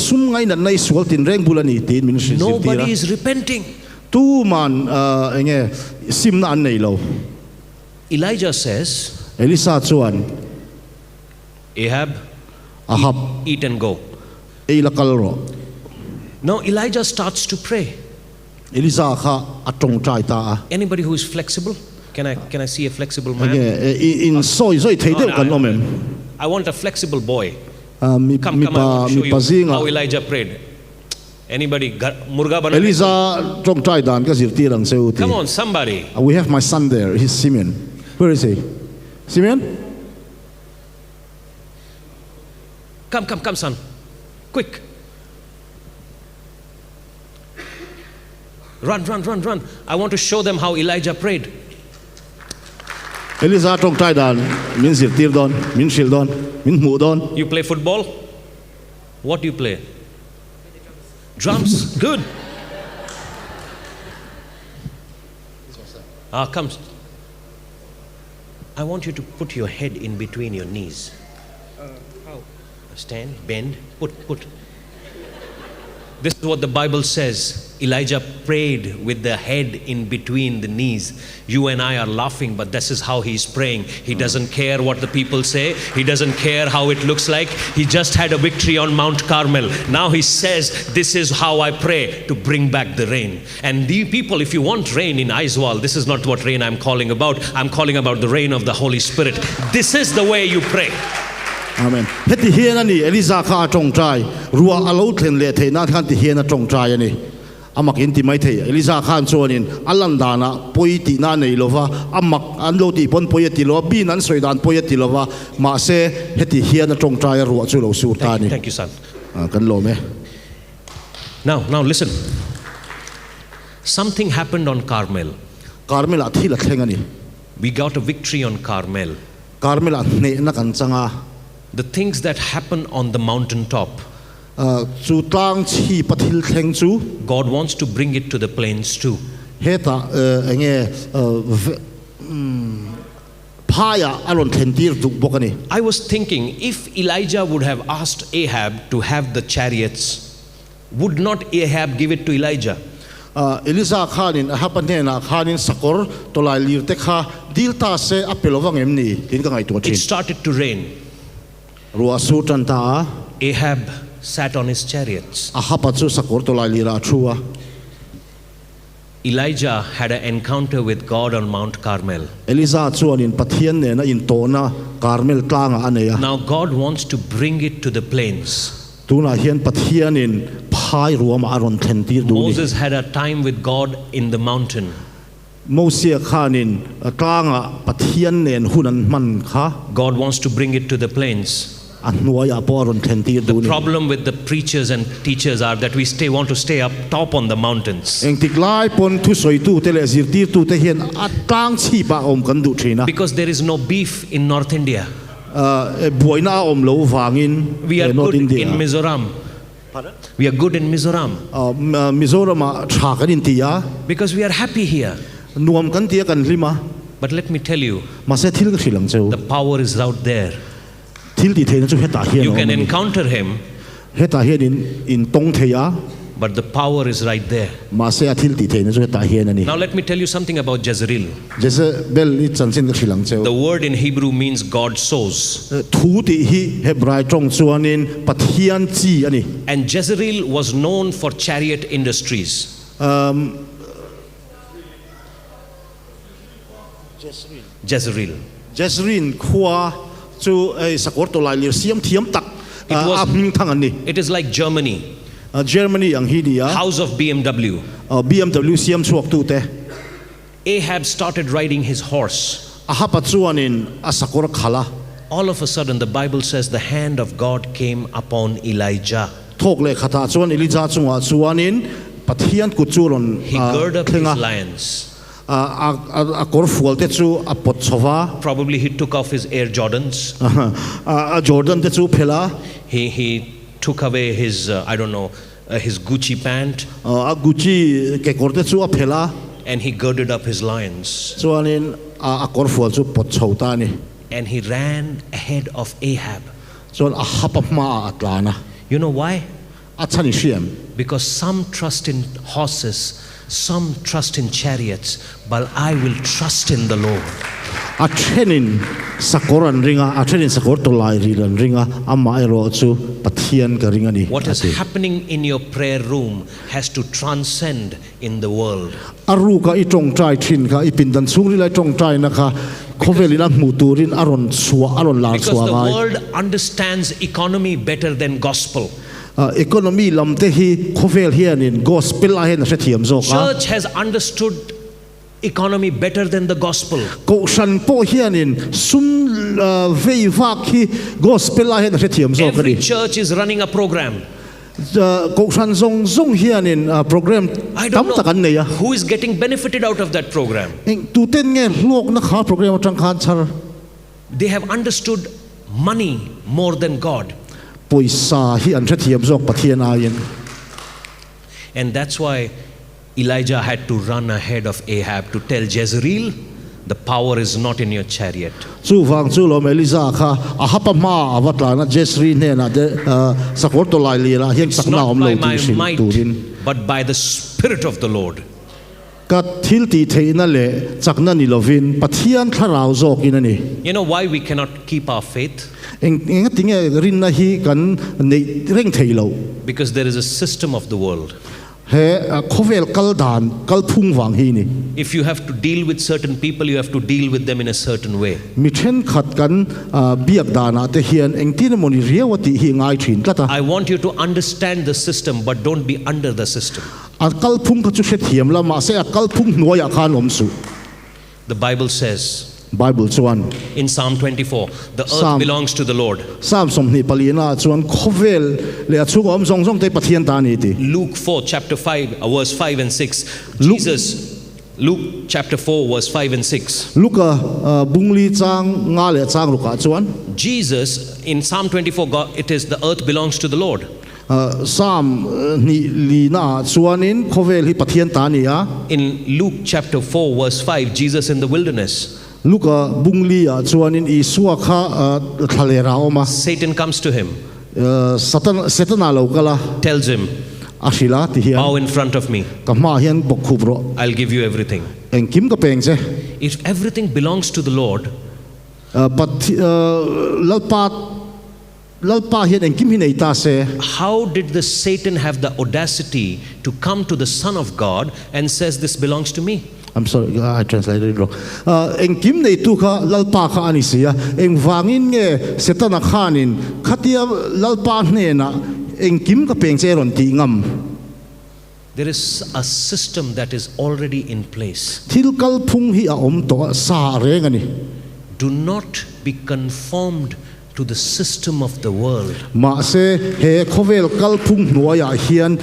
sum ngai na nai sual tin reng bulani tin min shi Nobody is repenting. tu man enge sim na an nei lo Elijah says, Elisa chuan Ahab, ahab eat and go. ei la kal ro Now Elijah starts to pray. Elisa kha atong trai ta Anybody who is flexible? Can I see a flexible man? enge in soi soi thei deu kan omem I want a flexible boy. mi Come, mi I want to mi show you pazinga how Elijah prayed. Anybody? Murga bana? Elisa tong trai dan ka zirti rang seu ti Come on, somebody. we have my son there he's Simeon where is he Simeon Come, son. Quick. Run. I want to show them how Elijah prayed. Elisa tong trai dan min zirtir don min shil don min mu don You play football? What do you play? Drums, good. Come. I want you to put your head in between your knees. How? Stand, bend, put. This is what the Bible says. Elijah prayed with the head in between the knees. You and I are laughing, but this is how he's praying. He doesn't care what the people say. He doesn't care how it looks like. He just had a victory on Mount Carmel. Now he says, this is how I pray to bring back the rain. And the people, if you want rain in Aizwal, this is not what rain I'm calling about. I'm calling about the rain of the Holy Spirit. This is the way you pray. Amen. Heti hiena ni Eliza kha tawngtai ruwa alo thlen le the na khan ti hiena tawngtai ani amak in ti mai the Eliza khan chuanin alandana poi ti na nei lova amak an lo ti pon poi ti lo bin an soidan poi ti lova ma se heti hiena tawngtai ruwa chu lo sur ta ni. Thank you, son. Kan lo me. Now listen. Something happened on Carmel. Carmel a thi la thleng ani. We got a victory on Carmel. Carmel a ne na kan changa. The things that happen on the mountaintop, chu tlang chi pathil thleng chu God wants to bring it to the plains too. heta enge phaya alon thentir duk bokani. I was thinking, if Elijah would have asked Ahab to have the chariots, would not Ahab give it to Elijah? Eliza khanin hapanena khanin sakor tolai lirte kha dilta se apelowang emni tin ka ngai to It thin started to rain. ruwa sutan ta Ahab sat on his chariots. ahapachu sakor tolai lira thua. Elijah had an encounter with God on Mount Carmel. Eliza chuanin pathian ne na in tona Carmel tlanga aneya. Now God wants to bring it to the plains. Tuna hian pathianin phai ruwa ma aron thentir du ni. Moses had a time with God in the mountain. Moses khanin tlanga pathian nen hunan man kha God wants to bring it to the plains. annuaya poron thentir du The ni. problem with the preachers and teachers are that we want to stay up top on the mountains. Eng tiklai pon thu soi tu te le zirtir tu te hian atang chi ba om kan du thina. Because there is no beef in North India. Boina om lo wangin We are North good India. in Mizoram. We are good in Mizoram. Mizoram tha kan in tia Because we are happy here. nuam kan tia kan lima But let me tell you, ma se thil ka silang cheu the power is out there. thil ti thein chu heta hian You can om ni. encounter him, heta hian in tong theya but the power is right there. ma se a thil ti thein chu heta hian ani. Now let me tell you something about Jezreel. Jese bel I chanchin ka silang cheu The word in Hebrew means God sows. thu ti hi hebrai tong chuanin pathian chi ani. And Jezreel was known for chariot industries. Jezreel. Jezrin khua chu sakor to lai lir siam thiam tak was- hming thang ani. It is like Germany, Germany ang hi dia house of BMW. BMW siam chuak tu te Ahab started riding his horse. ahapa chuanin asakor khala All of a sudden, the Bible says the hand of God came upon Elijah. thok le khata chuan Elijah chunga chuanin pathian kuchuron He girded up his lions. a kor fual te chu a pot chova Probably he took off his Air Jordans. a Jordan te chu phela He took away his, his Gucci pant, a Gucci ke kor te chu a phela and he girded up his lions. chuanin a kor fual chu pot chhota ni And he ran ahead of Ahab. chuan a hapa ma atlana You know why? a chani siam Because some trust in horses, some trust in chariots, but I will trust in the Lord. a thenin sakoran ringa a thenin sakor to lai rilan ringa amma ero chu pathian ka ringa ni What is happening in your prayer room has to transcend in the world. aru ka I tong trai thin ka I pindan sungri lai tong trai na ka khovelina muturin aron suwa aron lar Because suwa the ngai world understands economy better than gospel. economy lamte hi khovel hianin gospel a hen a thiam zo ka Church has understood economy better than the gospel. ko san po hianin sum vei vak hi gospel a hen a thiam zo ka Every ni church is running a program. ko san zong zong hianin program I tam don't takan know ne ya who is getting benefited out of that program. tu ten nge lok na kha program atang khan char They have understood money more than God. poisa hi an thiam zok pathian a yin And that's why Elijah had to run ahead of Ahab to tell Jezreel, the power is not in your chariot. Chu wang chu lo Elisa kha a hapa ma awatla na Jezreel ne na de sakor to lai li la hiang It's sakna not om by lo my ti sin might, turin but by the Spirit of the Lord. ka thil ti theina le chakna ni lovin pathian Thlarau zok in ani You know why we cannot keep our faith? eng tinge rin na hi kan nei reng theilo Because there is a system of the world. he khovel kal dan kal phung wang hi ni If you have to deal with certain people, you have to deal with them in a certain way. mi then khat kan biak dana te hian eng tin moni riawati hi ngai thin tlata I want you to understand the system, but don't be under the system. a kal phung ka chu se thiam la ma se a kal phung hnuai a khan om su The Bible says Bible chuan in Psalm 24, the earth Psalm- belongs to the Lord. sam som ni palina chuan khovel le a chung om zong zong te pathian ta ni ti Luke 4, chapter 5, verse 5 and 6. Luke- Luke chapter 4, verse 5 and 6. luka bungli chang nga le chang luka chuan Jesus, in Psalm 24, God, it is the earth belongs to the Lord. sam ni li na chuanin khovel hi pathian ta ni a In Luke chapter 4, verse 5, Jesus in the wilderness, luka bungli a chuanin i suwa kha thalera oma Satan comes to him, satana lo kala tells him, ashila ti hian bow in front of me, ka ma hian bok khubro I'll give you everything. eng kim ka peng che If everything belongs to the Lord, lalpa hian eng kim hi nei ta se how did the Satan have the audacity to come to the Son of God and says, this belongs to me? I'm sorry, I translated it wrong. Eng kim nei tu kha lalpa kha ani sia eng wangin nge setana khanin khatia lalpa hne na eng kim ka peng che ron ti ngam There is a system that is already in place. thil kal phung hi a om to sa reng ani Do not be conformed to the system of the world. ma se he khovel kal phung hnuaya hian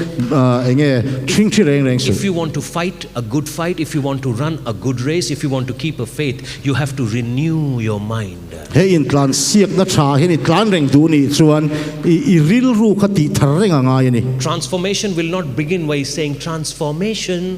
enge thing thi reng reng su If you want to fight a good fight, if you want to run a good race, if you want to keep a faith, you have to renew your mind. he in tlan siak na tha he ni tlan reng du ni chuan I ril ru khati thar reng anga ni Transformation will not begin by saying transformation.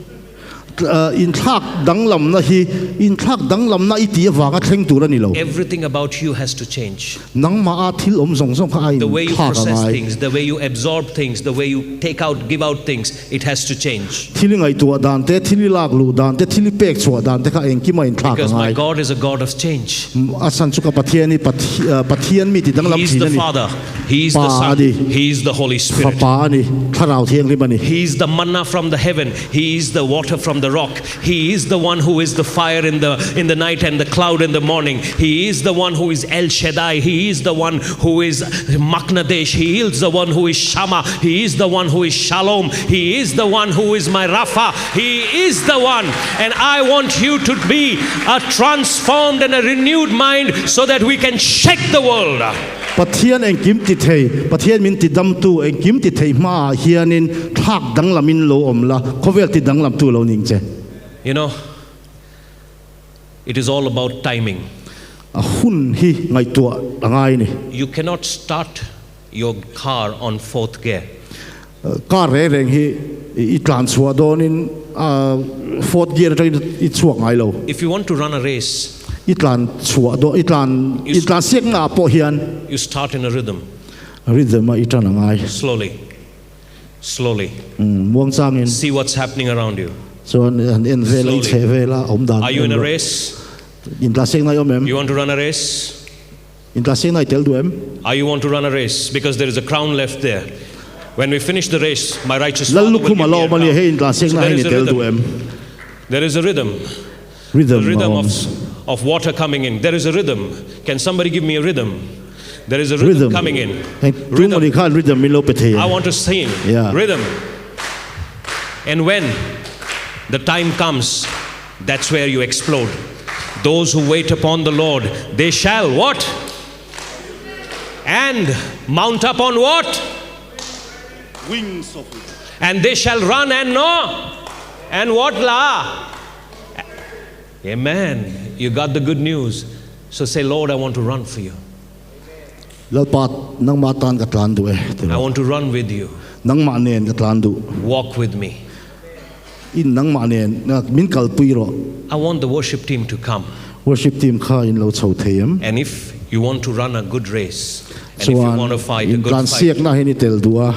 in thak danglam na hi in thak danglam na iti wanga thleng tur ani lo Everything about you has to change. nang ma a thil om zong zong kha ai The way you thak process angai things, the way you absorb things, the way you take out, give out things, it has to change. thili ngai tu dan te thili lak lu dan te thili pek chwa dan te kha eng ki ma in thak Because my angai God is a God of change. asan chu ka pathian ni pathian mi ti danglam He's thi the ni Father, He's the Pa Son, adi. He's the Holy fa Spirit. pa ni Thlarau thiang ri mani He's the manna from the heaven. He is the water from the rock. He is the one who is the fire in the night and the cloud in the morning. He is the one who is El Shaddai. He is the one who is Maknadesh. He is the one who is Shama. He is the one who is Shalom. He is the one who is my Rapha. He is the one. And I want you to be a transformed and a renewed mind so that we can shake the world. pathian eng kim ti thei pathian min ti dam tu eng kim ti thei ma hianin thak danglamin lo om la khovel ti danglam tu lo ning che You know, it is all about timing. a hun hi ngai tu angai ni You cannot start your car on fourth gear. ka re reng hi I tlan chua donin fourth gear ta I chuak ngai lo If you want to run a race, I tlan chua do I tlan siak na po hian you start in a rhythm, rhythm ma I tan angai slowly, slowly. muang changin See what's happening around you. so en vela I Slowly. che vela om dan Are you in a race? in tla siak na yo mem You want to run a race? in tla siak na tel du em Are you want to run a race? Because there is a crown left there. When we finish the race, my righteous Father lalu will give kuma me lo a mani crown. he in tla siak So na there he is ni a tel du rhythm. em There is a rhythm. rhythm The rhythm om. of water coming in. There is a rhythm. Can somebody give me a rhythm? There is a rhythm coming in. Tu mani khan rhythm min lo pe the I want to sing. Yeah. Rhythm. And when the time comes, that's where you explode. Those who wait upon the Lord, they shall what? And mount up on what? wings of And they shall run and no. And what la? Amen. You got the good news. So say, Lord, I want to run for you. lalpat nang matan ka tlan du e I want to run with you. nang ma nen ka tlan du Walk with me. in nang ma nen na min kal pui ro I want the worship team to come. worship team kha in lo chho theiam And if you want to run a good race, and if you want to fight a in good tlan fight, siak na heni tel dua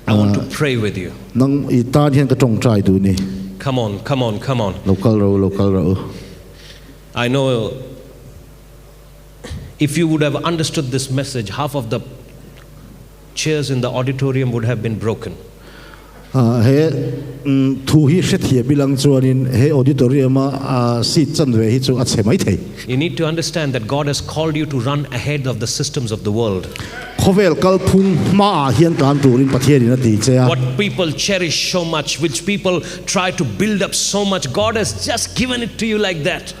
I want to pray with you. nang I tan hian ka tong trai du ni Come on, come on, come on. local ro I know if you would have understood this message, half of the chairs in the auditorium would have been broken. he thu hi hret hi bilang chuanin he auditorium a seat chan ve hi chu a chhemai thei You need to understand that God has called you to run ahead of the systems of the world. khovel kal phung ma hian tlan turin pathian in ati che What people cherish so much, which people try to build up so much, God has just given it to you like that.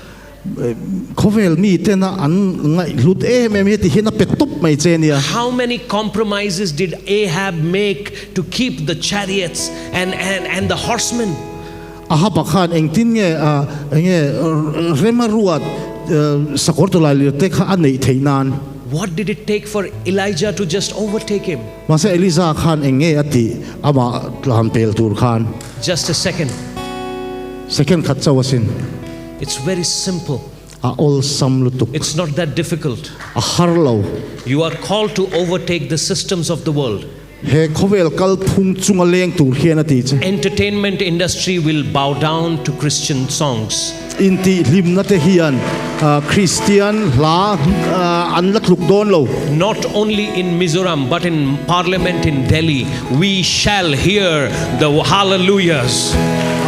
khovel mi tena an ngai lut me ti hian a petup mai che nia How many compromises did Ahab make to keep the chariots and the horsemen? a ha pakhan eng tin nge rema ruat sakor to lai te kha an nei theinan What did it take for Elijah to just overtake him? ma se eliza khan eng nge ati ama tlan pel tur khan Just a second. second khat chawasin It's very simple. a ol sam lutuk It's not that difficult. a harlo You are called to overtake the systems of the world. he khovel kal phung chunga leng tur hian ati che Entertainment industry will bow down to Christian songs. inti lim na te hian Christian la an la thluk don lo Not only in Mizoram but in Parliament in Delhi, we shall hear the hallelujahs.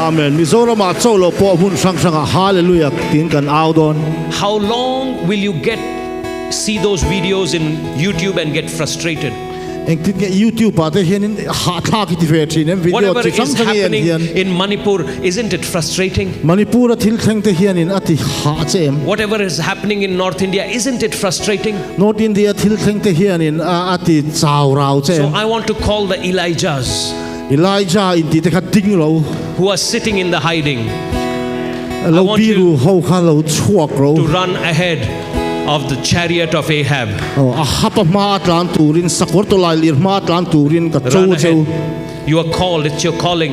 amen mizoram a cholo po hun sang sang hallelujah tin kan au don How long will you see those videos in YouTube and get frustrated? eng tin ge YouTube pa te hian ha tha ki ti ve thin em video Whatever chi sang is sang happening hian in Manipur, isn't it frustrating? Manipur a thil thleng te hian in ati ha chem Whatever is happening in North India, isn't it frustrating? North India thil thleng te hian in ati chaw rau So chem I want to call the Elijahs Elijah in ti te kha ting lo who are sitting in the hiding lo want you biru ho kha lo chuak ro to run ahead of the chariot of Ahab. a hapa ma atlan turin sakor to lai lir ma atlan turin ka chou Run chou ahead. You are called, it's your calling.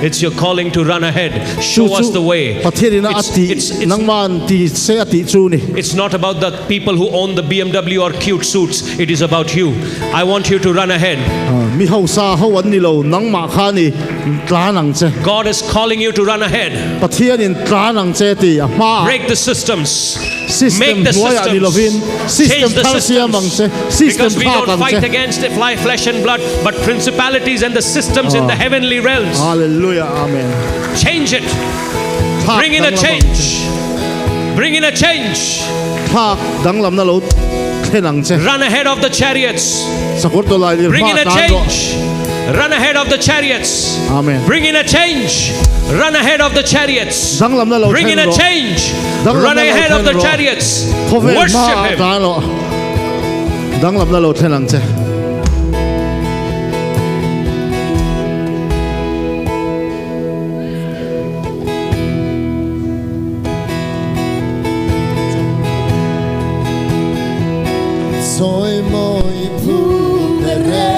It's your calling to run ahead. Show us the way. pathian na ati nang man ti se ati chu ni It's not about the people who own the BMW or cute suits. It is about you. I want you to run ahead. mi ho sa ho an ni lo nang ma kha ni tlanang che God is calling you to run ahead. pathian in tlanang che ti ma Break the systems. system Make the noya ni lovin systems. system Change the thang sia mang che systems. system Because we tha don't kan fight che against flesh and blood, but principalities and the systems in the heavenly realms. hallelujah amen Change it. Thak Bring in a dang lam- change. Bring in a change. thak dang lam na lo thenang che Run ahead of the chariots. sakor to lai lir Bring ma in a tan ro change. Run ahead of the chariots. amen Bring in a change. Run ahead of the chariots. dang lam na lo Bring in a then ro. change. Dang lam Run na lo ahead of then the ro. chariots. khovel ma Worship him. tan ro dang lam na lo thenang che Soy muy pure.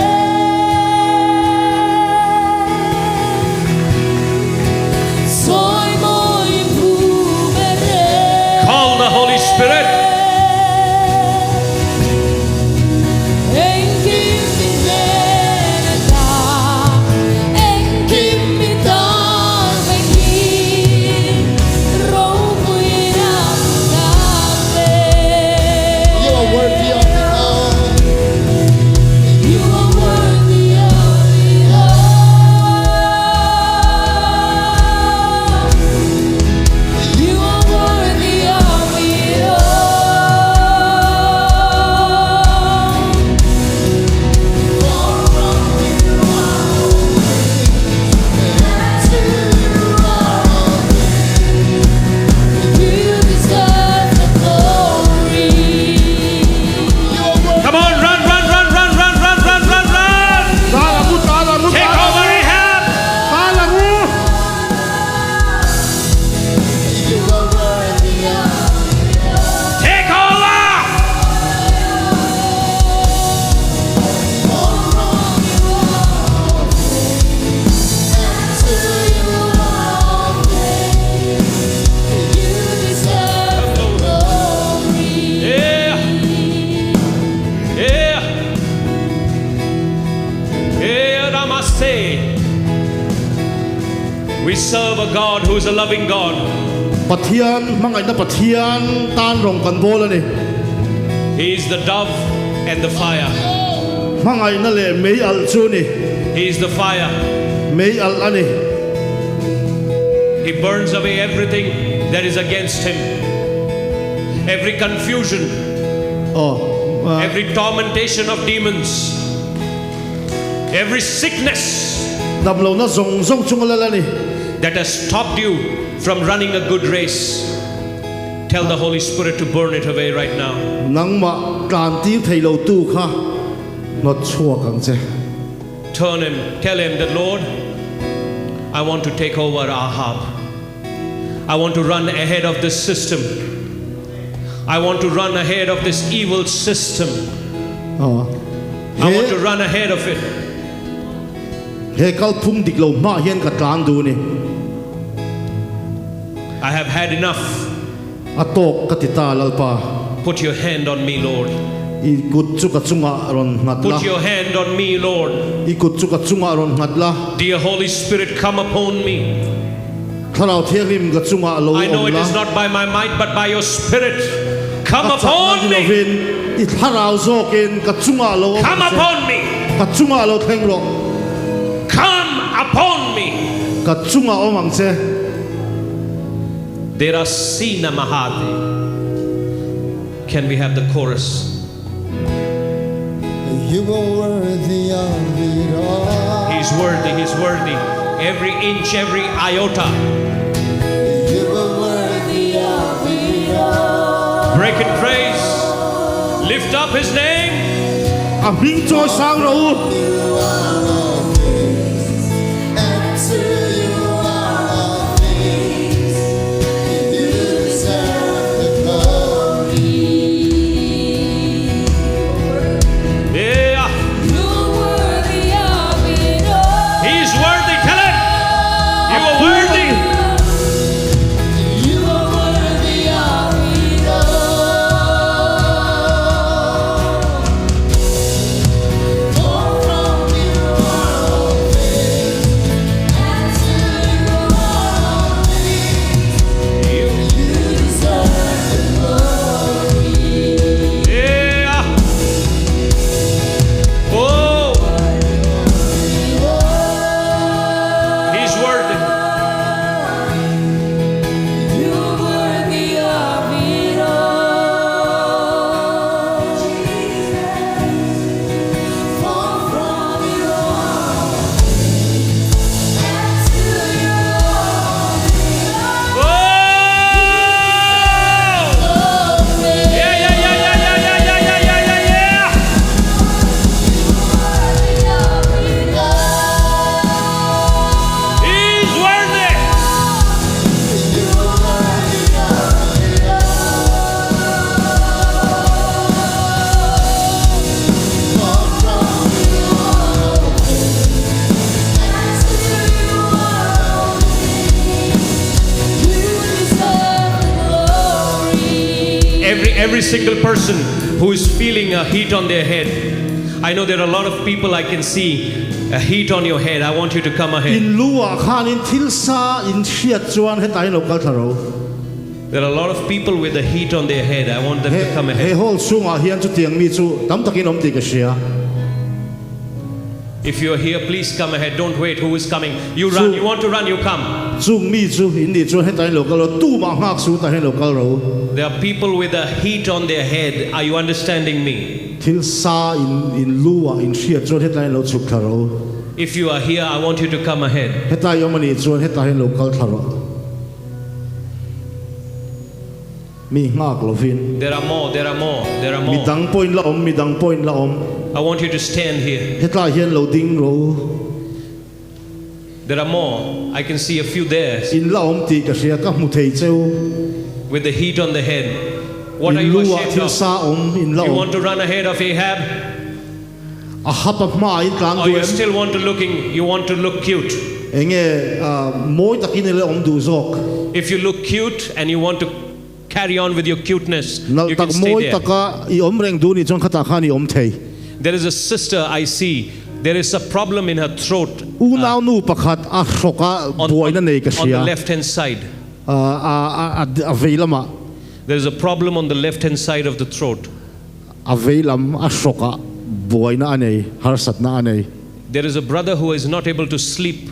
Soy muy pure. Call the Holy Spirit. En say, we serve a God who is a loving God. Pathian mangai na Pathian tan rong kan bola ni. He is the dove and the fire. Mangai na le mei al chu ni. He is the fire. Mei al ani. He burns away everything that is against him. Every confusion, every tormentation of demons, every sickness Damlo na zong chung alala ni. that has stopped you from running a good race. Tell the Holy Spirit to burn it away right now. Nang ma kan ti thei lo tu kha. Not chua kang che. Turn him, tell him that, Lord, I want to take over Ahab. I want to run ahead of this system. I want to run ahead of this evil system. I want to run ahead of it. He kal phung dik lo ma hian ka tlan du ni. I have had enough. Atok ka ti ta lalpa. Put your hand on me, Lord. I kut chu ka chunga ron ngatla. Put your hand on me, Lord. I kut chu ka chunga ron ngatla. Dear Holy Spirit, come upon me. Thlarau thianglim ka chunga lo I know it is not by my might, but by your Spirit. Come upon me. I Thlarau zokin ka chunga lo. Come upon me. Ka chunga lo theng lo. Come upon me. Ka chunga omang che. Derasina mahade. Can we have the chorus? You are worthy of it all. He's worthy, he's worthy. Every inch, every iota. You are worthy of it all. Break in praise. Lift up his name. Hming cho sang lo. You are all things, and to you are all things. You deserve the glory. Yeah. You're worthy of it all. He's worthy. Tell him. You are worthy. You are worthy of it all. For from you are all things, and to you are all things. You deserve the glory. Yeah. Oh, he's worthy. You're worthy of it all. For from you are all things, and to you are all things. Oh. Yeah, yeah, yeah, yeah, yeah, yeah, yeah, yeah, yeah, yeah, yeah. He's worthy. Every single person who is feeling a heat on their head. I know there are a lot of people I can see a heat on your head. I want you to come ahead. In lua khan in thilsa in chiat chuan he tai lo kal Thlarau. There are a lot of people with a heat on their head. I want them to come He ahead. hol sunga hian chu tiang mi chu tam takin om ti ka sia. If you're here, please come ahead. Don't wait. Who is coming? You run. You want to run, you come. Chung mi chu in ni chu he tai lo kal lo tu ma ngak su ta he lo kal ro. There are people with a heat on their head. Are you understanding me? Thilsa in lua in chiat chuan he tai lo chuk Thlarau. If you are here, I want you to come ahead. He tai yom ani chuan he tai lo kal Thlarau. Mi ngak lo vin. There are more. There are more. There are more. Midang point la om, midang point la om. I want you to stand here. He tai hian lo ding lo. There are more. I can see a few there In la om ti ka sia ka mu thei cheu. with the heat on the head. What are In you lua ashamed thilsa of? om in la You om. want to run ahead of Ahab? A hapa ma in tlang Or du you em. still want to look cute? Enge moi takin le om du zok. If you look cute and you want to carry on with your cuteness, Nal you can tak stay moi there. taka I om reng du ni chon khata khan I om thei. There is a sister I see There is a problem in her throat Unaw nu pakhat a hroka buai na nei ka on the sia. left hand side. A veilama There is a problem on the left hand side of the throat. a veilam a hroka buai na anei harsatna anei. There is a brother who is not able to sleep.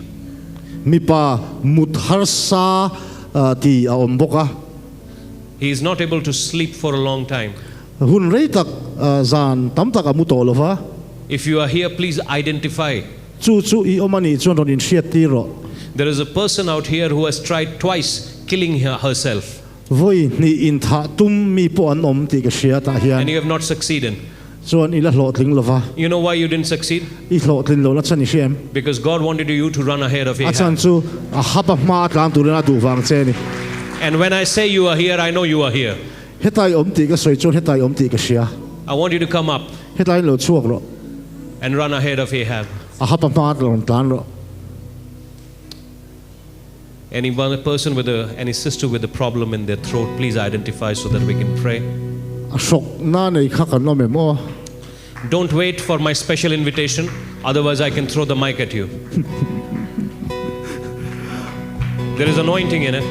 Mipa mut harsa ti a omboka. He is not able to sleep for a long time. Hun reitak zan tamtak a mutolova. If you are here, please identify. Chu I omani chuan ron in hriat ti ro. There is a person out here who has tried twice killing herself, Voi ni in tha tum mi po an om ti ka hria ta and hian. you have not succeeded. Chuan ila hlotling lova. You know why you didn't succeed? I hlotlin lo na chan I hriam. Because God wanted you to run ahead of A chan Ahab. chu a hapa ma tlam tu na du wang che ni. And when I say you are here, I know you are here. Hetai om ti ka soi chuan hetai om ti ka hria. I want you to come up Hetai lo chuak ro. and run ahead of Ahab. A hapa ma tlon tlan ro. Any one person with any sister with a problem in their throat, please identify so that we can pray. A sok na nei kha kan no me mo. Don't wait for my special invitation, otherwise I can throw the mic at you. There is anointing in it.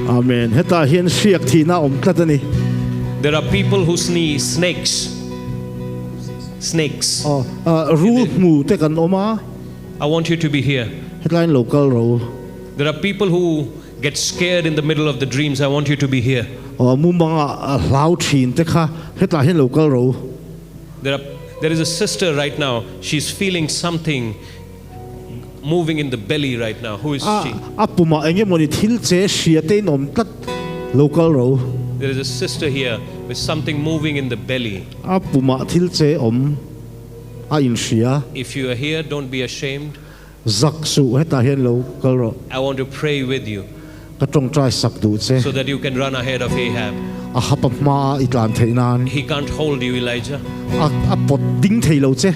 Amen. Heta hian hriak thi na om tlat ani. There are people who sneeze snakes. Snakes. Rule mu te kan oma. I want you to be here. Headline local ro. There are people who get scared in the middle of the dreams. I want you to be here. Mu manga hlau thin te kha heta hian local ro. There is a sister right now. She's feeling something moving in the belly right now. Who is she? Apuma enge moni thil che hria te nom tlat local ro. There is a sister here with something moving in the belly. Apuma thil che om a in hria. If you are here, don't be ashamed. Zak su heta hian local ro. I want to pray with you Ka tong trai sak du che. so that you can run ahead of Ahab. A hapa ma itlan theinan. He can't hold you, Elijah. A pot ding thei lo che.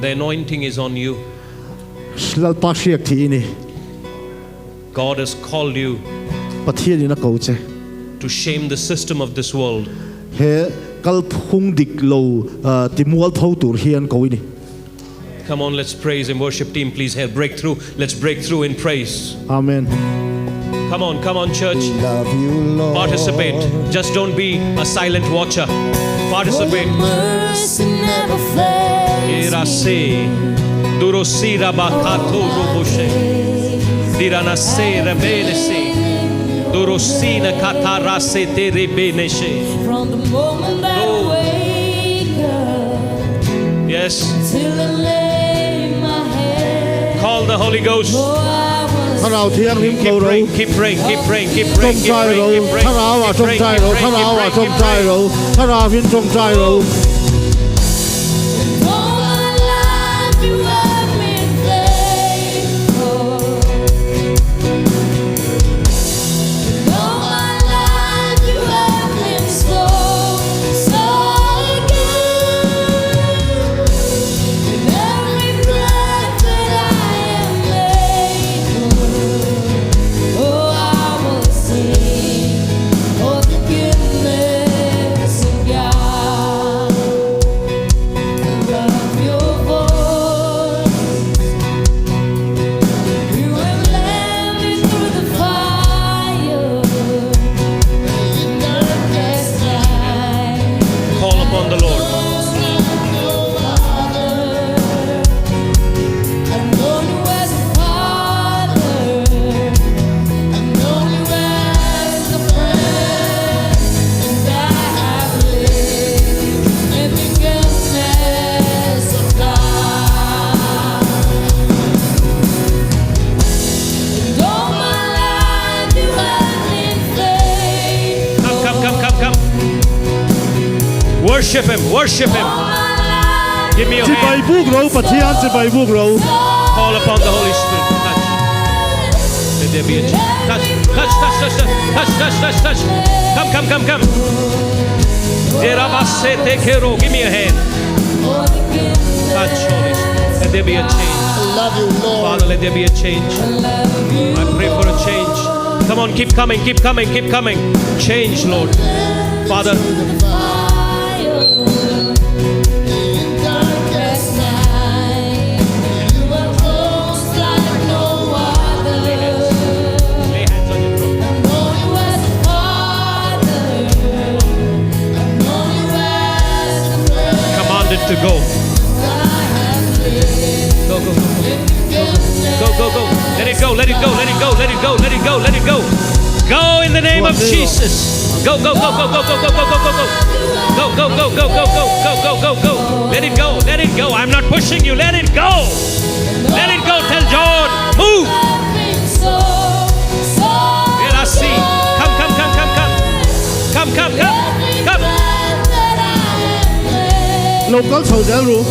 The anointing is on you. Lalpa Fak thi ni. God has called you Pathian ina ko che. to shame the system of this world. He kal phung dik lo ti mual phau tur hian ko ni. Come on, let's praise Him. Worship team, please help break through. Let's break through in praise. Amen. Come on, church. Love you, Lord. Participate. Just don't be a silent watcher. Participate. Mercy never fails. Irase, durosira bakato rubushe, diranase rebelese, durosina katarase terebeneshe. From the moment that Oh. I wake up Yes, till I lay my head. call the Holy Ghost. Oh, I was Tharau thiang rim Keep ko ro. praying, keep praying, keep praying, keep Trong praying, keep trai ro. praying, keep praying. Tharau a Keep trong praying, trai keep ro. praying, Tharau a keep trong praying, trai keep ro. Tharau hin trong trai ro. all my life you have been faithful. All my life you have been so good. In every breath that I am able, oh, I will sing of the goodness of God. Love your voice. You have led me through the fire in darkest night. Call upon the Lord. I know you as a father. I know you as a friend, and I have lived in the goodness of God. And all my life you have been faithful. Come. Worship Him, worship Him. All my life Give me your Chi bai hand. buk ro. Pathian chi bai buk ro. Call upon the Holy Spirit. Touch. Let there be a change. Touch. Come. Derabasete kero. Give me a hand. Touch, Holy Spirit. Let there be a change. Love you, Lord. Father, let there be a change. I pray for a change. Come on, keep coming. Change, Lord. Father, go. Go. Let it go. Go in the name of Jesus. Go. Go. Let it go. I'm not pushing you. Let it go. Tell John, move. Let us see. Come. Local so del ru.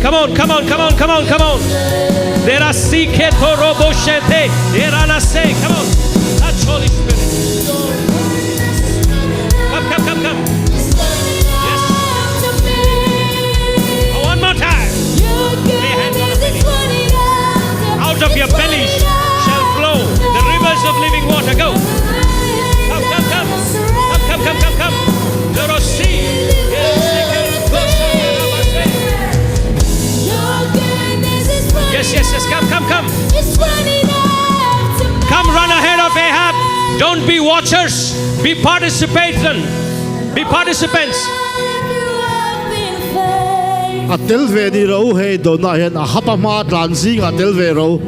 Come on. There are siketo roboshete. There are say. Come on. Touch Holy Spirit. Come. Yes. One more time. Lay hands on the belly. Out of your belly shall flow the rivers of living water. Go. Come. Let us see. Yes. Come. Come, run ahead of Ahab. Don't be watchers. Be participants. Atel ve di ro he do na hen a hapa ma tlan sing atel ve ro.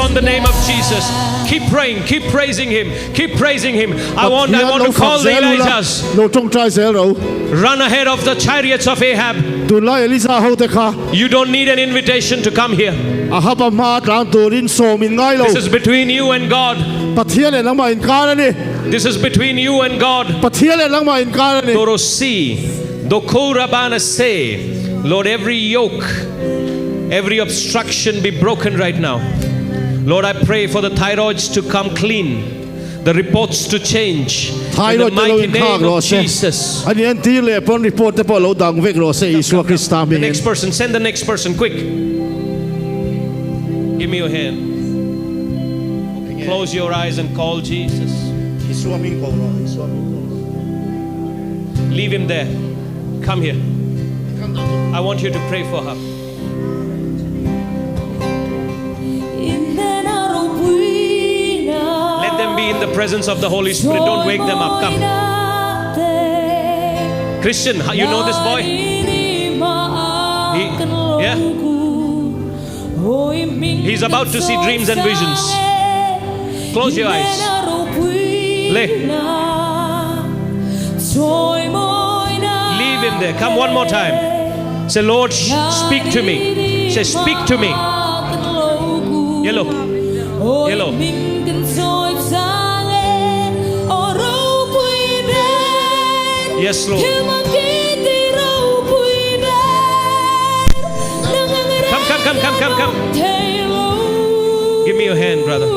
The name of Jesus. Keep praying, keep praising him. I want to call the Elijahs. Run ahead of the chariots of Ahab. You don't need an invitation to come here. This is between you and God. This is between you and God. Lord, every yoke, every obstruction be broken right now. Lord, I pray for the thyroids to come clean, the reports to change in the mighty name of Jesus. The next person, send the next person, quick. Give me your hand. Close your eyes and call Jesus. Leave him there. Come here. I want you to pray for her. Let them be in the presence of the Holy Spirit. Don't wake them up. Come. Christian, you know this boy? He's about to see dreams and visions. Close your eyes. Leave him there. Come one more time. Say, Lord, speak to me. Say, speak to me. Yellow. Yes, Lord. Come. Give me your hand, brother.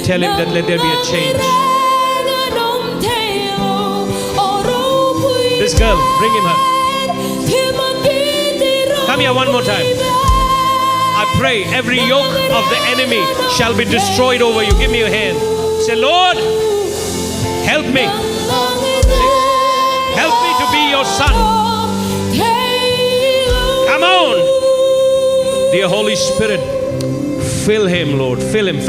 Tell him that let there be a change. This girl, bring him her. Come here one more time. I pray every yoke of the enemy shall be destroyed over you. Give me your hand. Say, Lord, help me. Help me to be your son. Come on. Dear Holy Spirit, fill him, Lord. Fill him. Lay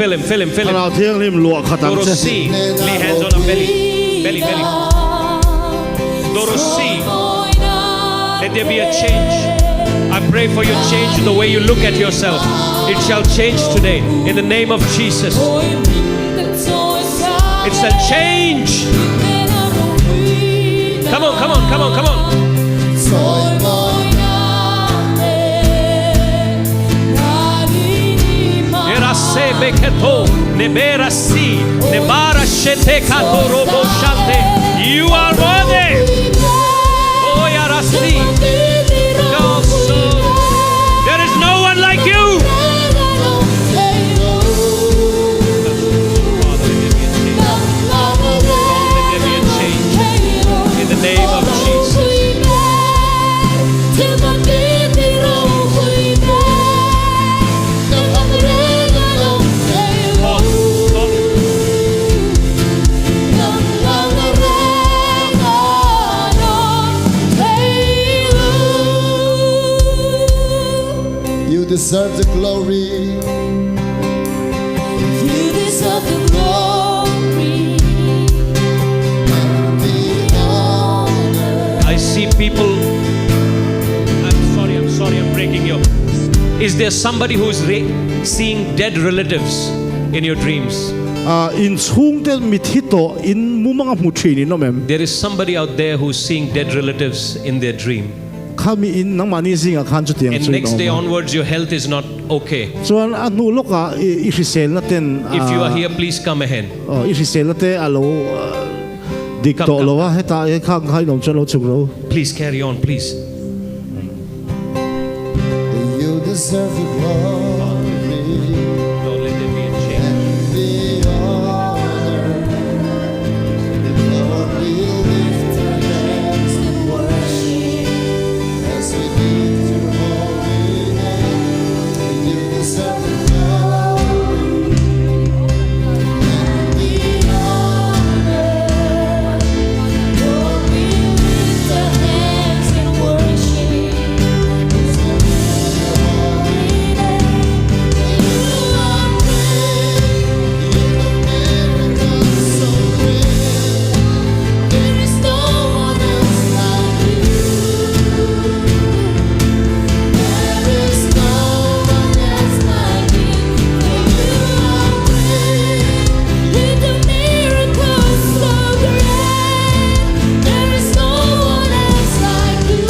hands on her belly. go to see. Let there be a change. I pray for your change in the way you look at yourself. It shall change today in the name of Jesus. It shall change. Come on, come on, come on, come on. Erase beketo nebera si nebara shete kato robo shante. You are worthy. Oh yarasi. There is no one like you. In the name of Jesus. You deserve the glory. You deserve the glory and the honor. I see people. I'm sorry, I'm breaking you. Is there somebody who is seeing dead relatives in your dreams? In chung te mithito in mumanga muthi ni no mem. There is somebody out there who's seeing dead relatives in their dream. Kami in nang mani singa khan chu tiang And chu. next day onwards, your health is not okay. Chuan anu loka irisel na ten. If you are here, please come ahead. Irisel na te alo dikto Come. lova heta e khang khai nom chalo chukro. Please carry on, please. You deserve the glory Lord, let there be a change. and the honor. Lord, we lift our hands in worship as we lift your holy name. You deserve the glory and the honor. Lord, we lift our hands in worship as we lift your holy name. You are great. Miracles so great. There is no one else like you. There is no one else like you. You are great. You do miracles so great. There is no one else like you.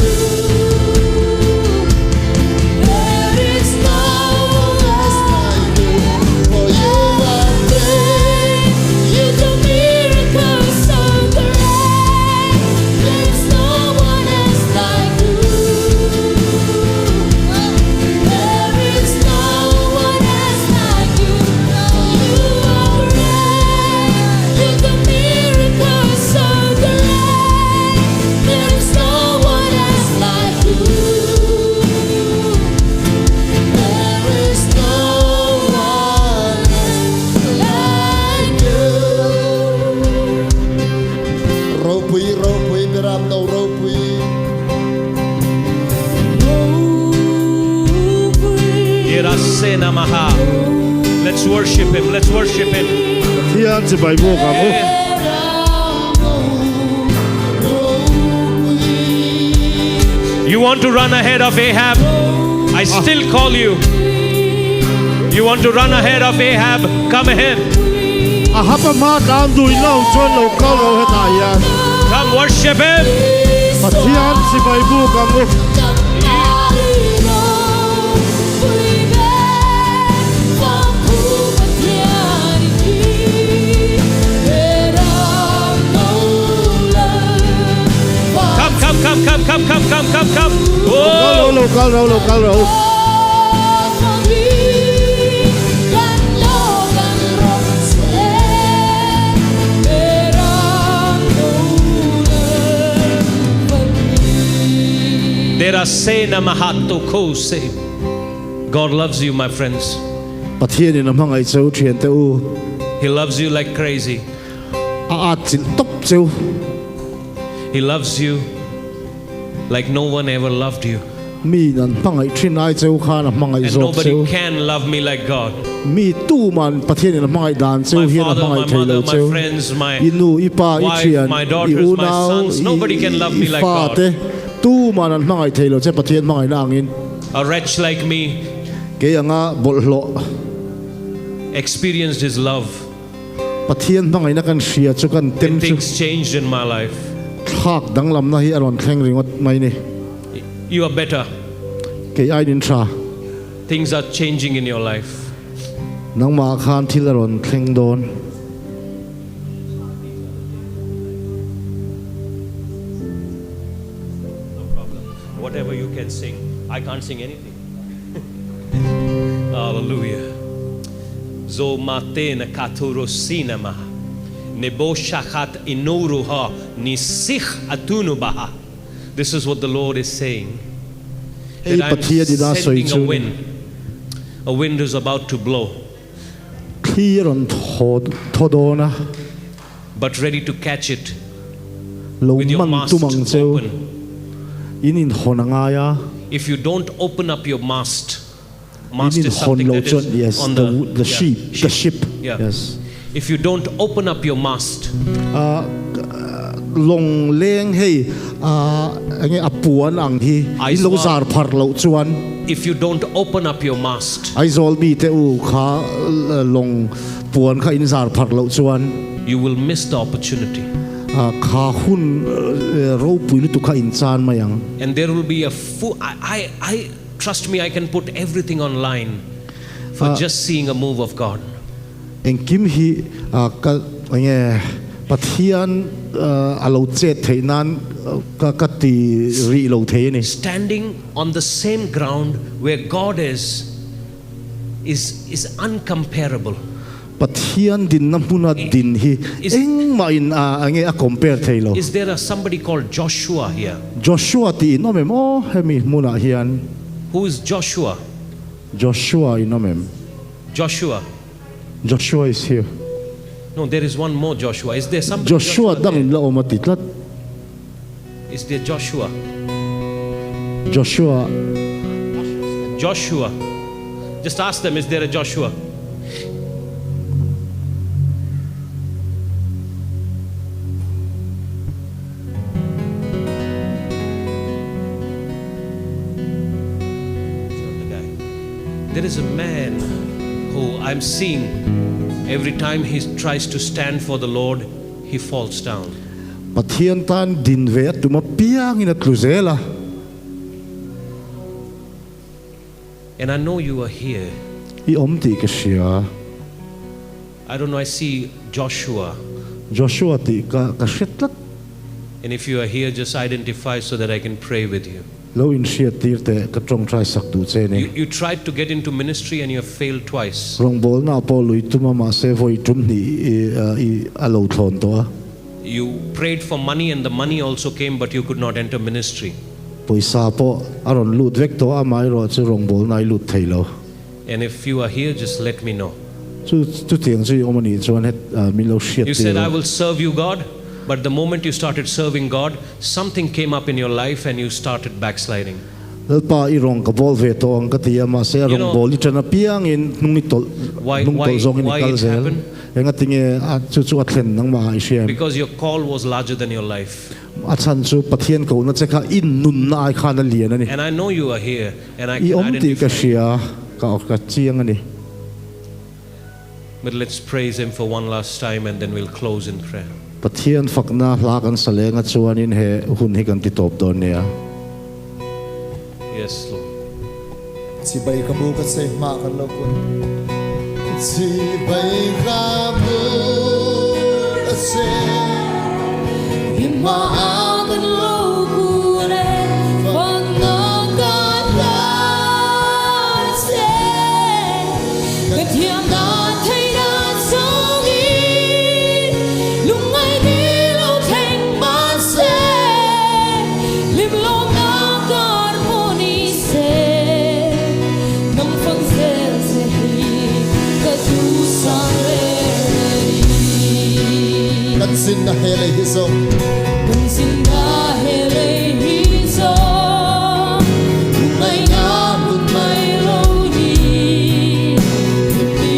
There is no one else like you. For you are great. You do miracles so great. There is no one else like you. There is no one else like you. You are great. You do miracles so great. There is no one else like you. There is no one else like you. Ropui, beram no ropui. Irasena maha. Let's worship him. Let's worship him. Tiang chi bai bo ka mo. You want to run ahead of Ahab? I still call you. You want to run ahead of Ahab? Come ahead. Ahapa ma dam du ino chon lo ka lo heta ya. Come worship him. Pathian chi bai bo ka mo. Come. Lo Oh. ka lo. Derasena mahato kose. God loves you, my friends. Pathian ni namang ai chau thian te u. He loves you like crazy. A chin top chau. He loves you like no one ever loved you. Mi nan pangai thin ai chau kha na mangai And zok nobody chau. can love me like God. mi tu man Pathian in mai dan My chu hian father, mai my thei mother, lo my chu friends, my inu ipa wife, ichian my daughters, my sons, nobody can love me like God. te tu man an mai thei lo che Pathian mai langin A wretch like me ke anga bolhlo experienced His love. Pathian bangai na kan hria chu kan tem And chu things changed in my life. thak dang lam na hi aron thleng ringot mai ni You are better. ke ai din tha Things are changing in your life. nang ma khan thil aron thleng don Whatever you can sing. I can't sing anything. Hallelujah. Zo matena katuro sinema. Nebo shachat inuruha nisich atunubaha. This is what the Lord is saying. ei That I'm Pathian di da soi sending a chu wind. A wind is about to blow, thi aron thodona but ready to catch it lo with your man mast tu mang chu open. inin honanga ya If you don't open up your mast, mast inin is hon something lo that chon is yes on the yeah, sheep the ship Yeah. yes If you don't open up your mast, long leng hei ange apuan ang hi Ai in lo zar- zar phar lo chuan if you don't open up your mast, ai zol mi te u kha long puan kha in zar phar lo chuan you will miss the opportunity. kha hun ro pui lu tu kha in chan mayang And there will be a I trust me, I can put everything online for just seeing a move of God. eng kim hi ka ange Pathian alo che theinan ka ti ri lo the ni Standing on the same ground where God is uncomparable. Pathian din na muna din hi Is- eng ma in ange a compare thailo Is there somebody called Joshua here? Joshua ti inomem o hemi muna hian Who is Joshua? Joshua inomem Joshua. Joshua is here No, there is one more Joshua. Is there somebody? Joshua dang there? in lawm atitlat Is there Joshua? Joshua Joshua. Just ask them, is there a Joshua? It's not the guy. There is a man who I'm seeing every time he tries to stand for the Lord, he falls down. Pathian tan din ve tuma piang in atluzela And I know you are here. I omti ka sia I don't know, I see Joshua. Joshua ti ka shetlat And if you are here, just identify so that I can pray with you. lo in sia tir te ka trong try sak tu che ni You tried to get into ministry and you have failed twice. rong bol na po lui tuma ma se voi tum ni I alo thon to You prayed for money and the money also came, but you could not enter ministry. poisa po aron lut vek to amai ro chu rong bol nai lut thailo And if you are here, just let me know. chu tiang chu omani chuan het mi lo sia You said, I will serve you, God. But the moment you started serving God, something came up in your life and you started backsliding. Lalpa I rong ka bol ve to ang katia ma se rong know- bol I tana piang in nung ni tol Why- nung why- tol zong in why kal it zel happened? enga tinge chu chu atlen nang ma I siam Because your call was larger than your life. achan chu Pathian ko na cheka in nun na ai khana lian ani And I know you are here and I I can omti ka identify. sia ka chiang ani But let's praise Him for one last time and then we'll close in prayer. Pathian fakna hlakan salenga chuan in he hun hi kan ti top don nia Yes, Lord. Si bay ka mu ka say ma ka lo kun Si bay ka mu ka say Himang logure panagkalase Kathiam na thay na songi Lungai ni lo theng ba se Lim lo na kar moni se Nang phang se se hi Ka tu sang re Kan sin na hele hisong Sinda hleithei Ngai nga mun mai lo ni Tipi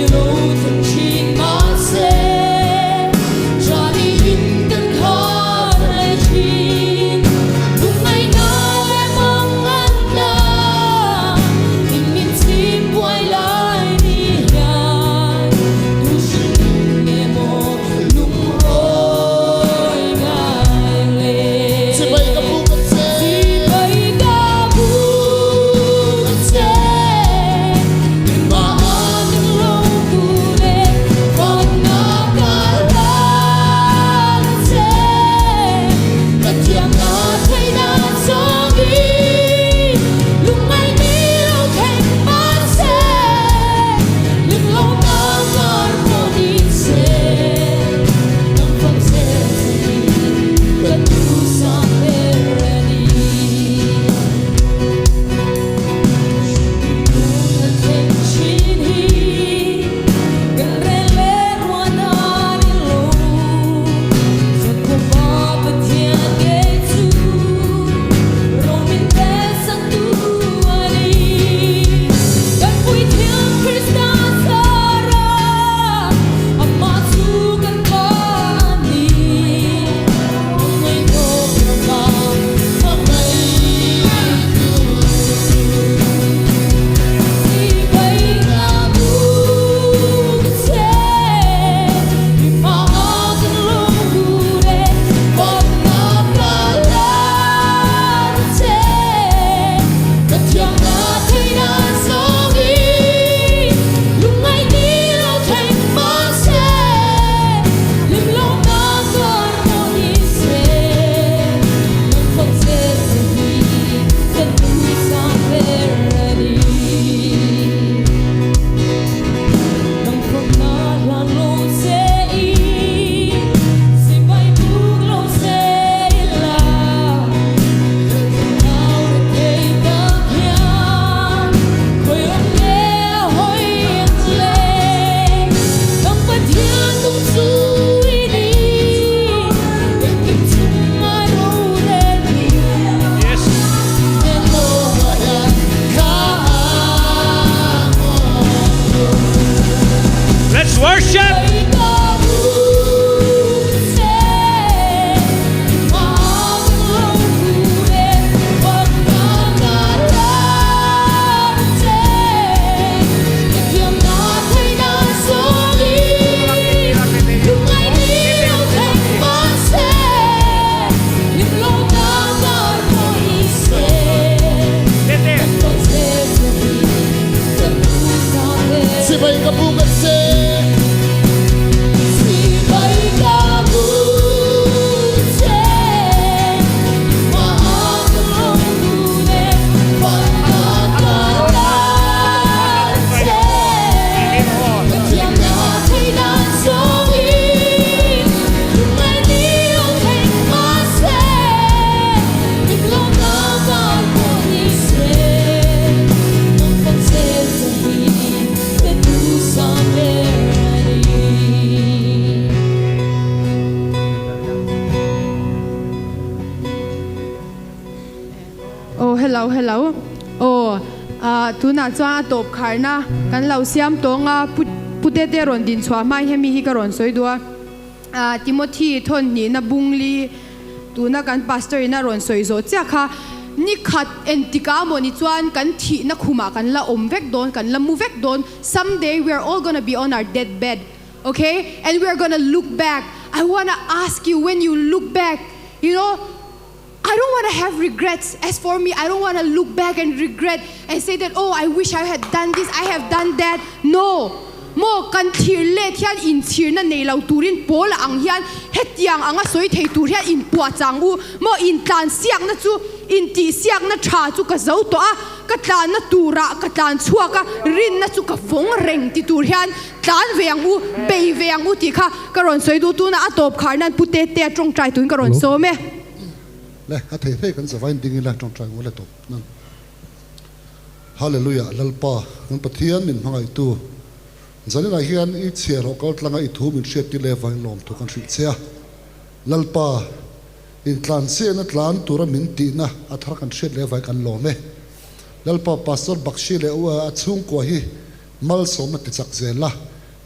Oh, hello. Oh, tuna chuan top kharna kan lo siam tonga putete ron din chwa mai hemi hi ka ron soi dua. Timothy thon ni na bungli tuna kan pastor ina ron soi zo cha kha ni khat entika mo ni chuan kan thi na khuma kan la om vek don kan la mu vek don. Someday we are all going to be on our deathbed, okay? And we are going to look back. I want to ask you, when you look back, you know, I don't want to have regrets. As for me, I don't want to look back and regret and say that, oh, I wish I had done this, I have done that. No. Mo kan thir le thian in thir na nei lo turin pola ang hian hetiang anga soi thei tur hian in buatsaih mo in tlan siak na chu in ti siak na tha chu ka zo to a ka tlan na tura ka tlan chua ka rin na chu ka phong reng ti tur hian tlan veang bei veang ti kha ka ron soi du tu na atop khar nan pute te trong trai tuin ka ron so me le a thei kan zawain ding la trong trai wala to nan hallelujah lalpa kan pathian min hangai tu zanina hian I chiar ho kal tlanga I thu min hriat ti le vai lawm thu kan hri chea lalpa in tlan se na tlan tura min ti na a thar kan hriat le vai kan lawm e lalpa pastor Bakshi le a chung ko hi mal som na ti chak zela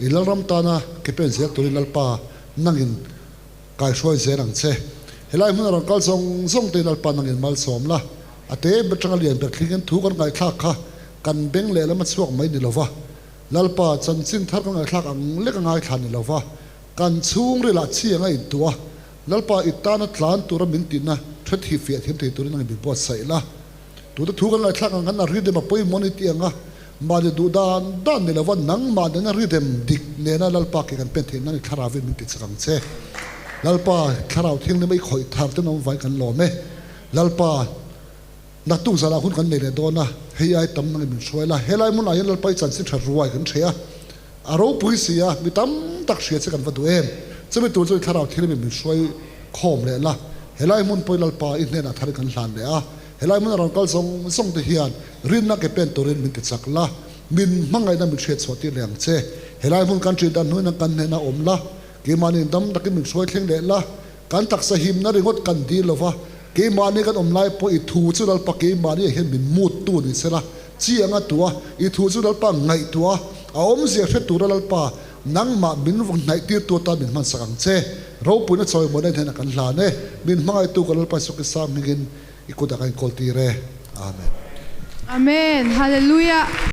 I lalram ta na kepen zel turi lalpa nangin kai hroi zerang che helai mun ran kal zong te lalpa nangin mal som la ate betang lian ber thingen thu kan ngai thak kha kan beng le la ma chuak mai ni lova lalpa chanchin thar kan ngai thak ang le kan ngai thlan ni lova kan chung ri la chi ngai tua lalpa itana tlan tura min tin na thret hi fe them te tur nang bi buatsaih la tu thu kan ngai thak ang kan ri de ma poi moniti anga ma de du dan ni lova nang ma de na ri dem dik ne na lalpa ke kan pen the na thara ve min ti chang che lalpa Thlarau thing ne mai khoi thar te nom vai kan lo me lalpa na tu zala hun kan le dona hei ai tam nang min hruaila helai mun ai lalpa chan si thar ruai kan thea aro pui sia mi tam tak hria che kan va du em chumi tu chu Thlarau thil min hruai khom le la helai mun poi lalpa I ne na thar kan hlan le a helai mun ran kal song te hian rin na ke pen torin min te chak la min mangai na min hriat choti leng che helai mun kan tri dan hu na kan ne na om la ke mani dam tak min hruai thleng le la kan tak sa him na ringot kan di lova ke mani kan om lai po I thu chu lalpa ke mani hen min mut tu ni sela chi anga tua I thu chu lalpa ngai tua a om zia hre tu lalpa nang ma min wang nai ti tu ta min man sakang che ro pu na choi mo na thena kan hla ne min mangai tu kan lalpa su ke sam ngin ikuda kan kol ti re amen Amen. Hallelujah.